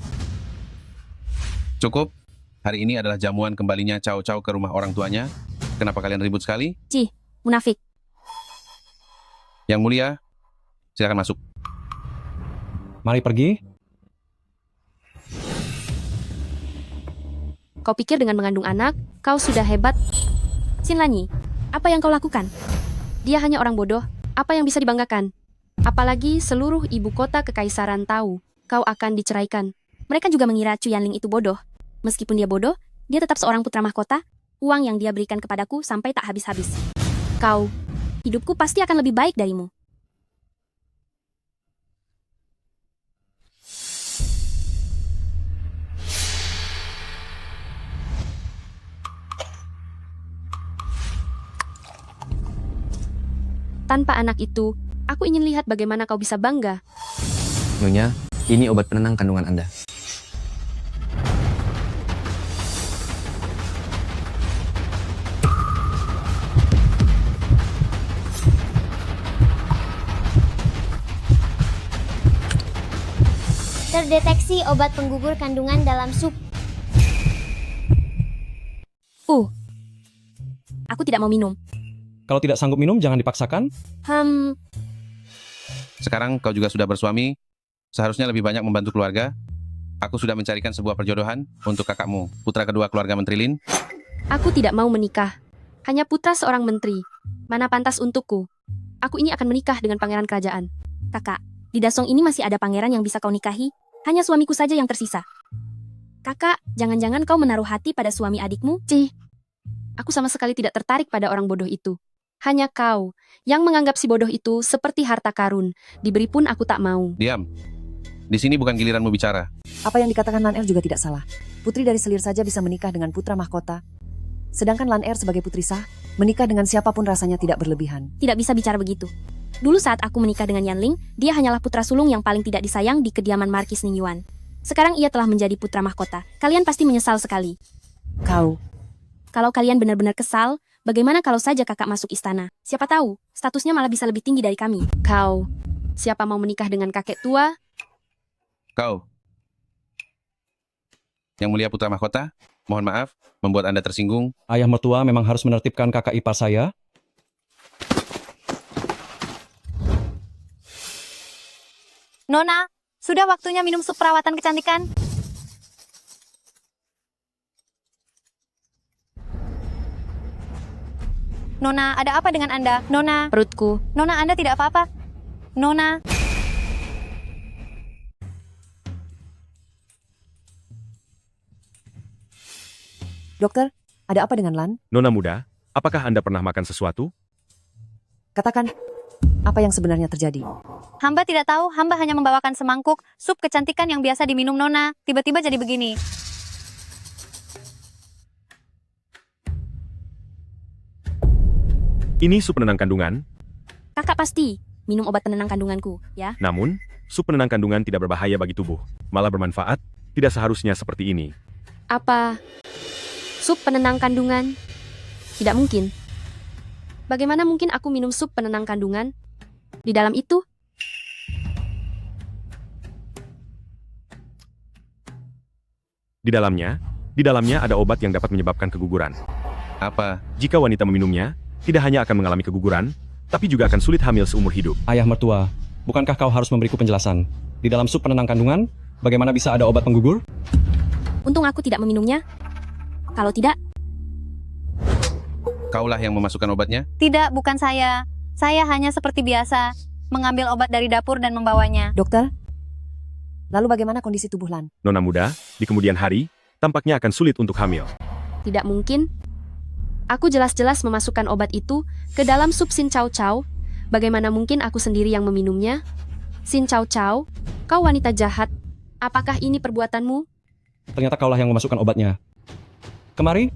Cukup. Hari ini adalah jamuan kembalinya Cao Cao ke rumah orang tuanya. Kenapa kalian ribut sekali? Cih, munafik. Yang mulia, silakan masuk. Mari pergi. Kau pikir dengan mengandung anak, kau sudah hebat? Xin Lanyi, apa yang kau lakukan? Dia hanya orang bodoh, apa yang bisa dibanggakan? Apalagi seluruh ibu kota kekaisaran tahu, kau akan diceraikan. Mereka juga mengira Chu Yanling itu bodoh. Meskipun dia bodoh, dia tetap seorang putra mahkota. Uang yang dia berikan kepadaku sampai tak habis-habis. Kau, hidupku pasti akan lebih baik darimu. Tanpa anak itu, aku ingin lihat bagaimana kau bisa bangga. Nyonya, ini obat penenang kandungan Anda. Terdeteksi obat penggugur kandungan dalam sup. Aku tidak mau minum. Kalau tidak sanggup minum, jangan dipaksakan. Sekarang kau juga sudah bersuami, seharusnya lebih banyak membantu keluarga. Aku sudah mencarikan sebuah perjodohan untuk kakakmu, putra kedua keluarga Menteri Lin. Aku tidak mau menikah. Hanya putra seorang menteri. Mana pantas untukku? Aku ini akan menikah dengan pangeran kerajaan. Kakak, di Dasong ini masih ada pangeran yang bisa kau nikahi. Hanya suamiku saja yang tersisa. Kakak, jangan-jangan kau menaruh hati pada suami adikmu? Cih, aku sama sekali tidak tertarik pada orang bodoh itu. Hanya kau yang menganggap si bodoh itu seperti harta karun. Diberi pun aku tak mau. Diam. Di sini bukan giliranmu bicara. Apa yang dikatakan Lan Er juga tidak salah. Putri dari selir saja bisa menikah dengan putra mahkota. Sedangkan Lan Er sebagai putri sah, menikah dengan siapapun rasanya tidak berlebihan. Tidak bisa bicara begitu. Dulu saat aku menikah dengan Yanling, dia hanyalah putra sulung yang paling tidak disayang di kediaman Markis Ningyuan. Sekarang ia telah menjadi putra mahkota. Kalian pasti menyesal sekali. Kau. Kalau kalian benar-benar kesal, bagaimana kalau saja kakak masuk istana? Siapa tahu, statusnya malah bisa lebih tinggi dari kami. Kau, siapa mau menikah dengan kakek tua? Kau. Yang mulia putra mahkota, mohon maaf, membuat Anda tersinggung. Ayah mertua memang harus menertibkan kakak ipar saya. Nona, sudah waktunya minum sup perawatan kecantikan. Nona, ada apa dengan Anda? Nona. Perutku. Nona, Anda tidak apa-apa. Nona. Dokter, ada apa dengan Lan? Nona muda, apakah Anda pernah makan sesuatu? Katakan, Apa yang sebenarnya terjadi? Hamba tidak tahu, hamba hanya membawakan semangkuk sup kecantikan yang biasa diminum Nona. Tiba-tiba jadi begini. Ini sup penenang kandungan, Kakak pasti minum obat penenang kandunganku, ya? namun, sup penenang kandungan tidak berbahaya bagi tubuh, malah bermanfaat, tidak seharusnya seperti ini. Apa sup penenang kandungan? Tidak mungkin. Bagaimana mungkin aku minum sup penenang kandungan? Di dalam itu, Di dalamnya ada obat yang dapat menyebabkan keguguran. Apa? Jika wanita meminumnya, tidak hanya akan mengalami keguguran, tapi juga akan sulit hamil seumur hidup. Ayah mertua, bukankah kau harus memberiku penjelasan? Di dalam sup penenang kandungan, bagaimana bisa ada obat penggugur? untung aku tidak meminumnya. Kalau tidak, Kaulah yang memasukkan obatnya? Tidak, bukan saya. Saya hanya seperti biasa, mengambil obat dari dapur dan membawanya. Dokter, lalu bagaimana kondisi tubuh Lan? Nona muda, di kemudian hari, tampaknya akan sulit untuk hamil. tidak mungkin. Aku jelas-jelas memasukkan obat itu ke dalam sup Sin Chow Chow. Bagaimana mungkin aku sendiri yang meminumnya? Sin Chow Chow, kau wanita jahat. Apakah ini perbuatanmu? Ternyata kaulah yang memasukkan obatnya. Kemari,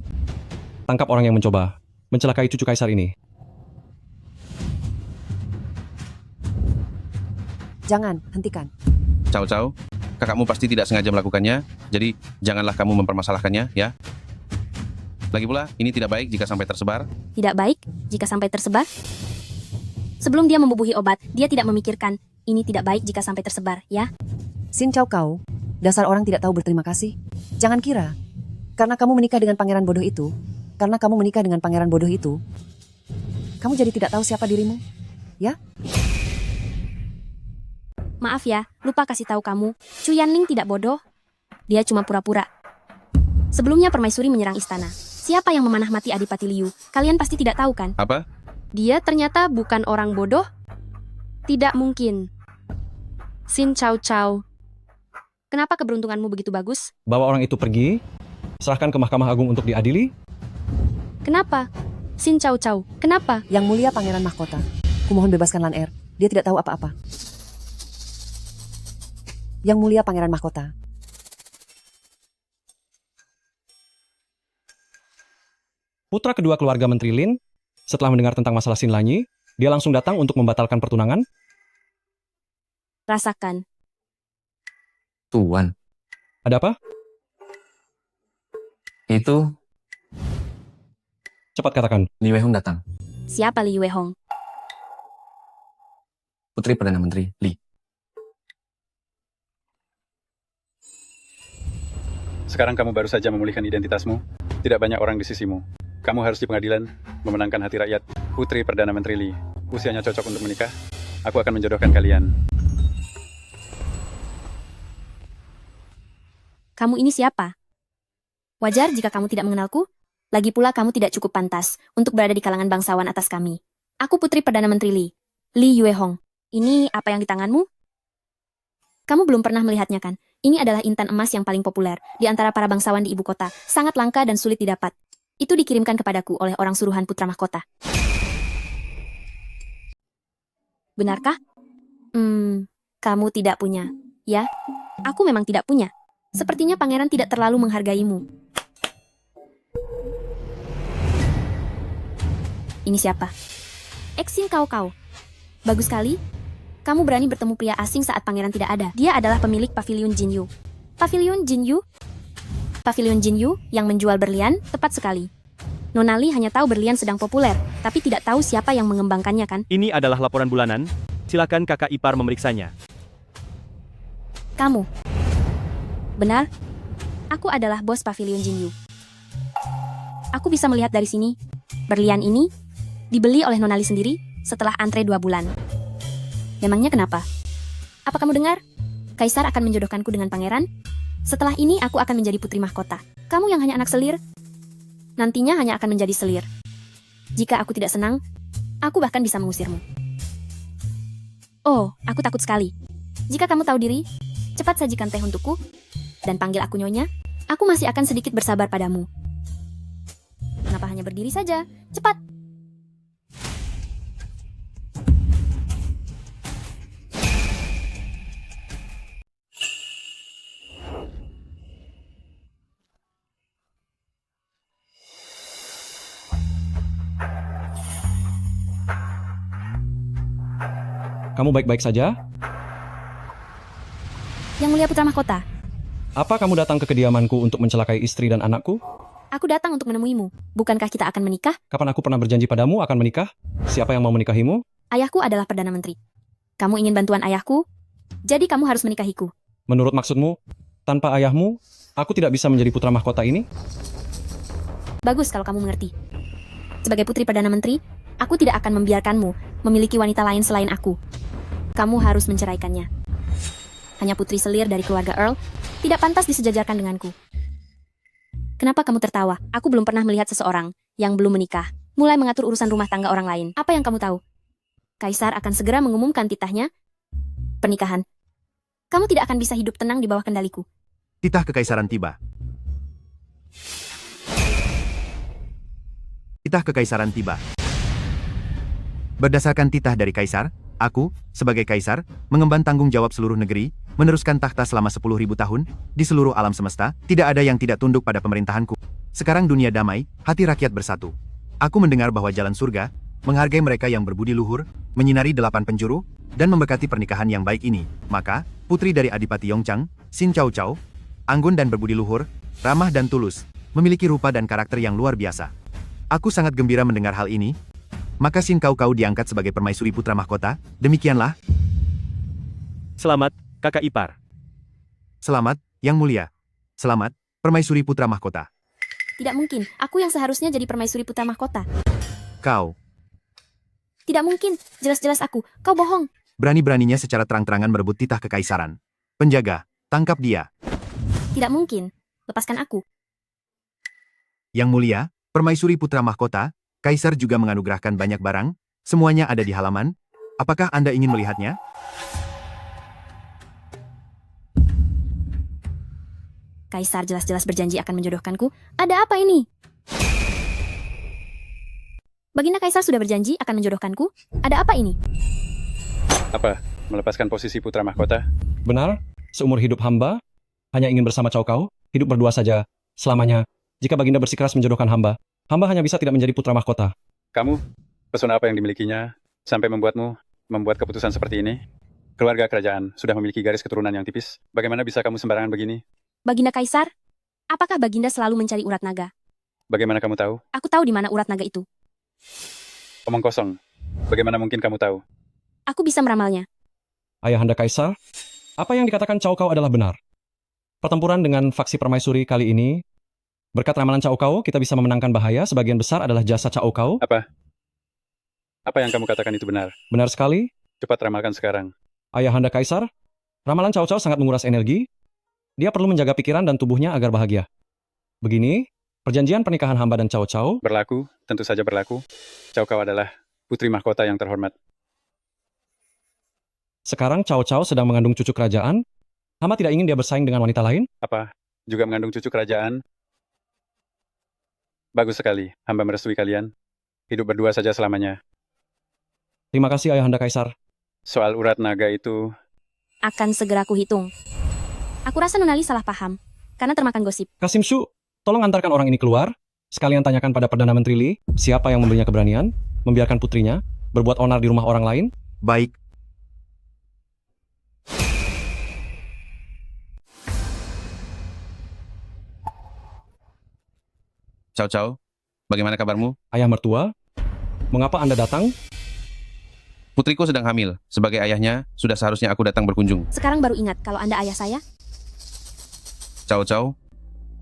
tangkap orang yang mencoba mencelakai cucu kaisar ini. Jangan, hentikan. Cao, kakakmu pasti tidak sengaja melakukannya, jadi janganlah kamu mempermasalahkannya, ya. Lagi pula, ini tidak baik jika sampai tersebar. Tidak baik jika sampai tersebar. Sebelum dia membubuhi obat, dia tidak memikirkan, ini tidak baik jika sampai tersebar, ya? Sin Chow kau, dasar orang tidak tahu berterima kasih. Jangan kira, karena kamu menikah dengan pangeran bodoh itu, kamu jadi tidak tahu siapa dirimu, ya? Maaf ya, lupa kasih tahu kamu, Chu Yanling tidak bodoh. Dia cuma pura-pura. Sebelumnya permaisuri menyerang istana. Siapa yang memanah mati Adipati Liu? Kalian pasti tidak tahu kan? Apa? Dia ternyata bukan orang bodoh? Tidak mungkin. Sin Chow Chow. Kenapa keberuntunganmu begitu bagus? Bawa orang itu pergi, serahkan ke Mahkamah Agung untuk diadili. Kenapa? Sin Chow Chow, kenapa? Yang mulia Pangeran Mahkota, kumohon bebaskan Lan Er. Dia tidak tahu apa-apa. Yang mulia Pangeran Mahkota. Putra kedua keluarga Menteri Lin, setelah mendengar tentang masalah Sin Lanyi, dia langsung datang untuk membatalkan pertunangan. Rasakan. Tuan, Ada apa? itu Cepat katakan. Li Wei Hong datang. Siapa Li Wei Hong? Putri Perdana Menteri Li. Sekarang kamu baru saja memulihkan identitasmu. Tidak banyak orang di sisimu. Kamu harus di pengadilan memenangkan hati rakyat. Putri Perdana Menteri Li, usianya cocok untuk menikah. Aku akan menjodohkan kalian. Kamu ini siapa? Wajar jika kamu tidak mengenalku. Lagi pula kamu tidak cukup pantas untuk berada di kalangan bangsawan atas kami. Aku Putri Perdana Menteri Li, Li Yue Hong. Ini apa yang di tanganmu? Kamu belum pernah melihatnya kan? Ini adalah intan emas yang paling populer di antara para bangsawan di ibu kota. Sangat langka dan sulit didapat. Itu dikirimkan kepadaku oleh orang suruhan putra mahkota. Benarkah? Kamu tidak punya. Ya, aku memang tidak punya. Sepertinya pangeran tidak terlalu menghargaimu. Ini siapa? Eksin Kau. Bagus sekali. Kamu berani bertemu pria asing saat pangeran tidak ada. Dia adalah pemilik Pavilion Jinyu. Pavilion Jinyu? Pavilion Jinyu yang menjual berlian, tepat sekali. Nona Li hanya tahu berlian sedang populer, tapi tidak tahu siapa yang mengembangkannya kan? Ini adalah laporan bulanan. Silakan kakak ipar memeriksanya. Kamu. Benar? Aku adalah bos Pavilion Jinyu. Aku bisa melihat dari sini. Berlian ini dibeli oleh Nona Li sendiri setelah antre 2 bulan. Memangnya kenapa? Apa kamu dengar? Kaisar akan menjodohkanku dengan pangeran? Setelah ini aku akan menjadi putri mahkota. Kamu yang hanya anak selir, nantinya hanya akan menjadi selir. Jika aku tidak senang, aku bahkan bisa mengusirmu. Oh, aku takut sekali. Jika kamu tahu diri, cepat sajikan teh untukku, dan panggil aku Nyonya. Aku masih akan sedikit bersabar padamu. Kenapa hanya berdiri saja? Cepat! Kamu baik-baik saja? Yang Mulia Putra Mahkota, Apa kamu datang ke kediamanku untuk mencelakai istri dan anakku? aku datang untuk menemuimu. Bukankah kita akan menikah? Kapan aku pernah berjanji padamu akan menikah? Siapa yang mau menikahimu? Ayahku adalah Perdana Menteri. Kamu ingin bantuan ayahku? Jadi kamu harus menikahiku. Menurut maksudmu, tanpa ayahmu, aku tidak bisa menjadi putra mahkota ini? Bagus kalau kamu mengerti. Sebagai putri Perdana Menteri, aku tidak akan membiarkanmu memiliki wanita lain selain aku. Kamu harus menceraikannya. Hanya putri selir dari keluarga Earl, tidak pantas disejajarkan denganku. Kenapa kamu tertawa? Aku belum pernah melihat seseorang yang belum menikah, mulai mengatur urusan rumah tangga orang lain. Apa yang kamu tahu? Kaisar akan segera mengumumkan titahnya pernikahan. Kamu tidak akan bisa hidup tenang di bawah kendaliku. Titah kekaisaran tiba. Titah kekaisaran tiba. Berdasarkan titah dari kaisar, aku, sebagai kaisar, mengemban tanggung jawab seluruh negeri, meneruskan takhta selama 10.000 tahun, di seluruh alam semesta, tidak ada yang tidak tunduk pada pemerintahanku. Sekarang dunia damai, hati rakyat bersatu. Aku mendengar bahwa jalan surga, menghargai mereka yang berbudi luhur, menyinari 8 penjuru, dan memberkati pernikahan yang baik ini. Maka, putri dari Adipati Yongchang, Xin Cao Cao, anggun dan berbudi luhur, ramah dan tulus, memiliki rupa dan karakter yang luar biasa. Aku sangat gembira mendengar hal ini. Maka Xin Cao Cao diangkat sebagai permaisuri putra mahkota. Demikianlah. Selamat, kakak ipar. Selamat, Yang Mulia. Selamat, permaisuri putra mahkota. Tidak mungkin, aku yang seharusnya jadi permaisuri putra mahkota. Kau, Tidak mungkin, jelas-jelas aku. Kau bohong. berani-beraninya secara terang-terangan merebut titah kekaisaran. Penjaga, tangkap dia. Tidak mungkin. Lepaskan aku. Yang Mulia, permaisuri putra mahkota, Kaisar juga menganugerahkan banyak barang, semuanya ada di halaman. Apakah Anda ingin melihatnya? Kaisar jelas-jelas berjanji akan menjodohkanku. Ada apa ini? Baginda Kaisar sudah berjanji akan menjodohkanku. Ada apa ini? Apa? Melepaskan posisi putra mahkota? Benar, seumur hidup hamba, hanya ingin bersama Cao Cao, hidup berdua saja, selamanya. Jika Baginda bersikeras menjodohkan hamba, hamba hanya bisa tidak menjadi putra mahkota. Kamu, pesona apa yang dimilikinya sampai membuatmu membuat keputusan seperti ini? Keluarga kerajaan sudah memiliki garis keturunan yang tipis. Bagaimana bisa kamu sembarangan begini? Baginda Kaisar, apakah Baginda selalu mencari urat naga? Bagaimana kamu tahu? Aku tahu di mana urat naga itu. Omong kosong. Bagaimana mungkin kamu tahu? Aku bisa meramalnya. Ayahanda Kaisar, apa yang dikatakan Cao Cao adalah benar. Pertempuran dengan faksi permaisuri kali ini, berkat ramalan Cao Cao, kita bisa memenangkan bahaya. Sebagian besar adalah jasa Cao Cao. Apa? Apa yang kamu katakan itu benar? Benar sekali. Cepat ramalkan sekarang. Ayahanda Kaisar, ramalan Cao Cao sangat menguras energi. Dia perlu menjaga pikiran dan tubuhnya agar bahagia. Begini, perjanjian pernikahan hamba dan Cao Cao Berlaku, tentu saja berlaku. Cao Cao adalah putri mahkota yang terhormat. sekarang Cao Cao sedang mengandung cucu kerajaan. Hamba tidak ingin dia bersaing dengan wanita lain. Apa? Juga mengandung cucu kerajaan? Bagus sekali, hamba merestui kalian. Hidup berdua saja selamanya. Terima kasih Ayahanda Kaisar. Soal urat naga itu, Akan segera kuhitung. Aku rasa Nona Li salah paham, karena termakan gosip. Kasim Shu, tolong antarkan orang ini keluar. Sekalian tanyakan pada Perdana Menteri Li, siapa yang memberinya keberanian, membiarkan putrinya, berbuat onar di rumah orang lain. Baik. Cao Cao, bagaimana kabarmu? Ayah mertua, mengapa Anda datang? Putriku sedang hamil. Sebagai ayahnya, sudah seharusnya aku datang berkunjung. Sekarang baru ingat kalau Anda ayah saya. Cao Cao,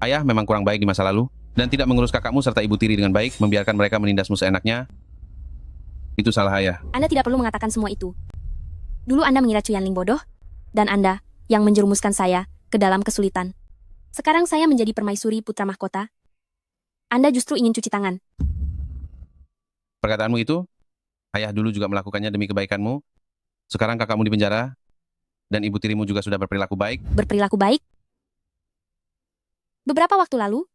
ayah memang kurang baik di masa lalu, dan tidak mengurus kakakmu serta ibu tiri dengan baik, membiarkan mereka menindasmu seenaknya. Itu salah ayah. Anda tidak perlu mengatakan semua itu. Dulu Anda mengira Chu Yanling bodoh, dan Anda yang menjerumuskan saya ke dalam kesulitan. Sekarang saya menjadi permaisuri putra mahkota. Anda justru ingin cuci tangan. Perkataanmu itu, ayah dulu juga melakukannya demi kebaikanmu. Sekarang kakakmu di penjara, dan ibu tirimu juga sudah berperilaku baik. Berperilaku baik? Beberapa waktu lalu,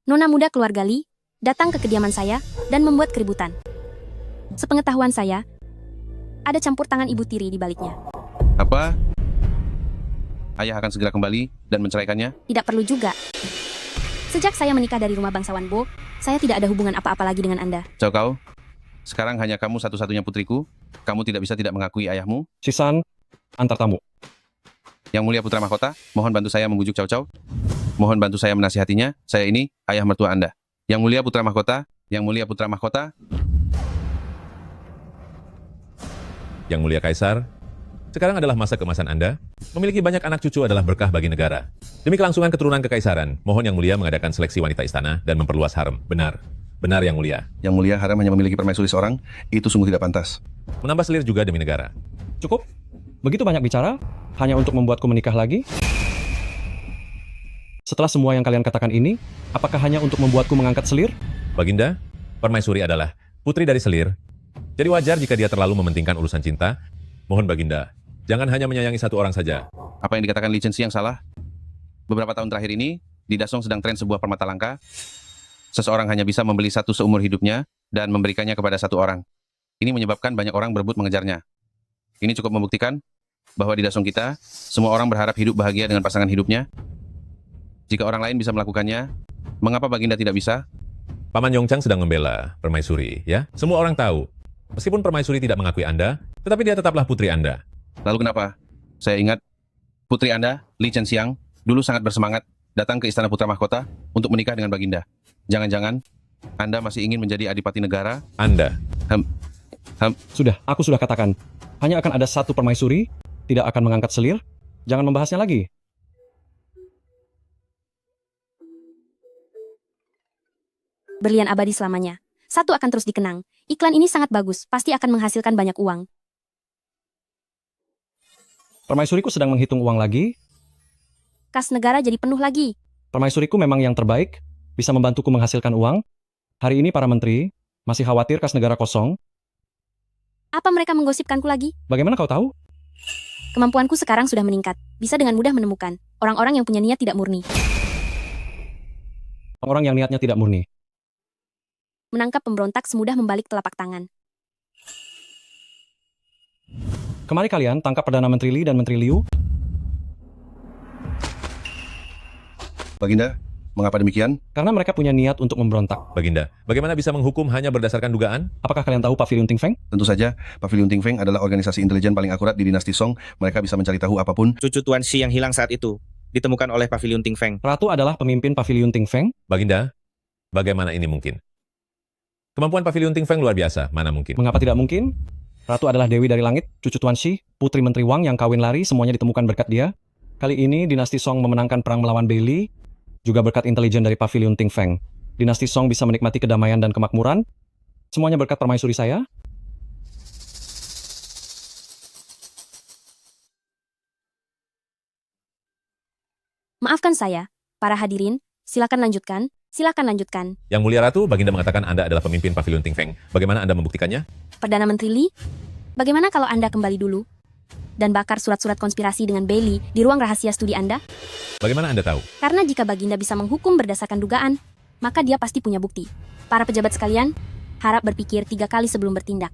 Nona muda keluarga Li datang ke kediaman saya dan membuat keributan. Sepengetahuan saya, ada campur tangan ibu tiri di baliknya. Apa? Ayah akan segera kembali dan menceraikannya? Tidak perlu juga. Sejak saya menikah dari rumah bangsawan Bo, saya tidak ada hubungan apa-apa lagi dengan Anda. Cao Cao, sekarang hanya kamu satu-satunya putriku, kamu tidak bisa tidak mengakui ayahmu? Sisan, antar tamu. Yang mulia putra mahkota, mohon bantu saya membujuk Cao Cao. Mohon bantu saya menasihatinya, saya ini ayah mertua Anda. Yang mulia putra mahkota, yang mulia putra mahkota. Yang mulia Kaisar, sekarang adalah masa keemasan Anda. Memiliki banyak anak cucu adalah berkah bagi negara. Demi kelangsungan keturunan kekaisaran, mohon Yang Mulia mengadakan seleksi wanita istana dan memperluas harem. Benar. Benar Yang Mulia. Yang mulia harem hanya memiliki permaisuri seorang, itu sungguh tidak pantas. Menambah selir juga demi negara. Cukup? Begitu banyak bicara? Hanya untuk membuatku menikah lagi? Setelah semua yang kalian katakan ini, apakah hanya untuk membuatku mengangkat selir? Baginda, permaisuri adalah putri dari selir. Jadi wajar jika dia terlalu mementingkan urusan cinta. Mohon Baginda, jangan hanya menyayangi satu orang saja. Apa yang dikatakan Li Chen yang salah? Beberapa tahun terakhir ini, di Dasong sedang tren sebuah permata langka. Seseorang hanya bisa membeli satu seumur hidupnya dan memberikannya kepada satu orang. Ini menyebabkan banyak orang berebut mengejarnya. Ini cukup membuktikan bahwa di Dasong kita, semua orang berharap hidup bahagia dengan pasangan hidupnya. Jika orang lain bisa melakukannya, mengapa Baginda tidak bisa? Paman Yongchang sedang membela permaisuri, ya? Semua orang tahu. Meskipun permaisuri tidak mengakui Anda, tetapi dia tetaplah putri Anda. Lalu kenapa? Saya ingat, putri Anda, Li Chen Xiang, dulu sangat bersemangat datang ke Istana Putra Mahkota untuk menikah dengan Baginda. Jangan-jangan Anda masih ingin menjadi adipati negara? Anda? Sudah, aku sudah katakan. Hanya akan ada satu permaisuri, tidak akan mengangkat selir. Jangan membahasnya lagi. Berlian abadi selamanya. Satu akan terus dikenang. Iklan ini sangat bagus, pasti akan menghasilkan banyak uang. Permaisuriku sedang menghitung uang lagi. Kas negara jadi penuh lagi. Permaisuriku memang yang terbaik, bisa membantuku menghasilkan uang. Hari ini para menteri masih khawatir kas negara kosong. Apa mereka menggosipkanku lagi? Bagaimana kau tahu? Kemampuanku sekarang sudah meningkat. Bisa dengan mudah menemukan orang-orang yang punya niat tidak murni. Orang yang niatnya tidak murni. Menangkap pemberontak semudah membalik telapak tangan. Kemari kalian tangkap Perdana Menteri Li dan Menteri Liu. Baginda, mengapa demikian? Karena mereka punya niat untuk memberontak. Baginda, bagaimana bisa menghukum hanya berdasarkan dugaan? Apakah kalian tahu Pavilion Ting Feng? Tentu saja, Pavilion Ting Feng adalah organisasi intelijen paling akurat di dinasti Song. Mereka bisa mencari tahu apapun. Cucu Tuan Shi yang hilang saat itu ditemukan oleh Pavilion Ting Feng. Ratu adalah pemimpin Pavilion Ting Feng. Baginda, bagaimana ini mungkin? Kemampuan Pavilion Ting Feng luar biasa, mana mungkin? Mengapa tidak mungkin? Ratu adalah Dewi dari Langit, cucu Tuan Shi, putri Menteri Wang yang kawin lari, semuanya ditemukan berkat dia. Kali ini dinasti Song memenangkan perang melawan Bailey, juga berkat intelijen dari Pavilion Ting Feng. Dinasti Song bisa menikmati kedamaian dan kemakmuran, semuanya berkat permaisuri saya. Maafkan saya, para hadirin, silakan lanjutkan. Silakan lanjutkan. Yang Mulia Ratu, Baginda mengatakan Anda adalah pemimpin Pavilion Ting Feng. Bagaimana Anda membuktikannya? Perdana Menteri Li, bagaimana kalau Anda kembali dulu dan bakar surat-surat konspirasi dengan Bailey di ruang rahasia studi Anda? Bagaimana Anda tahu? Karena jika Baginda bisa menghukum berdasarkan dugaan, maka dia pasti punya bukti. Para pejabat sekalian, harap berpikir 3 kali sebelum bertindak.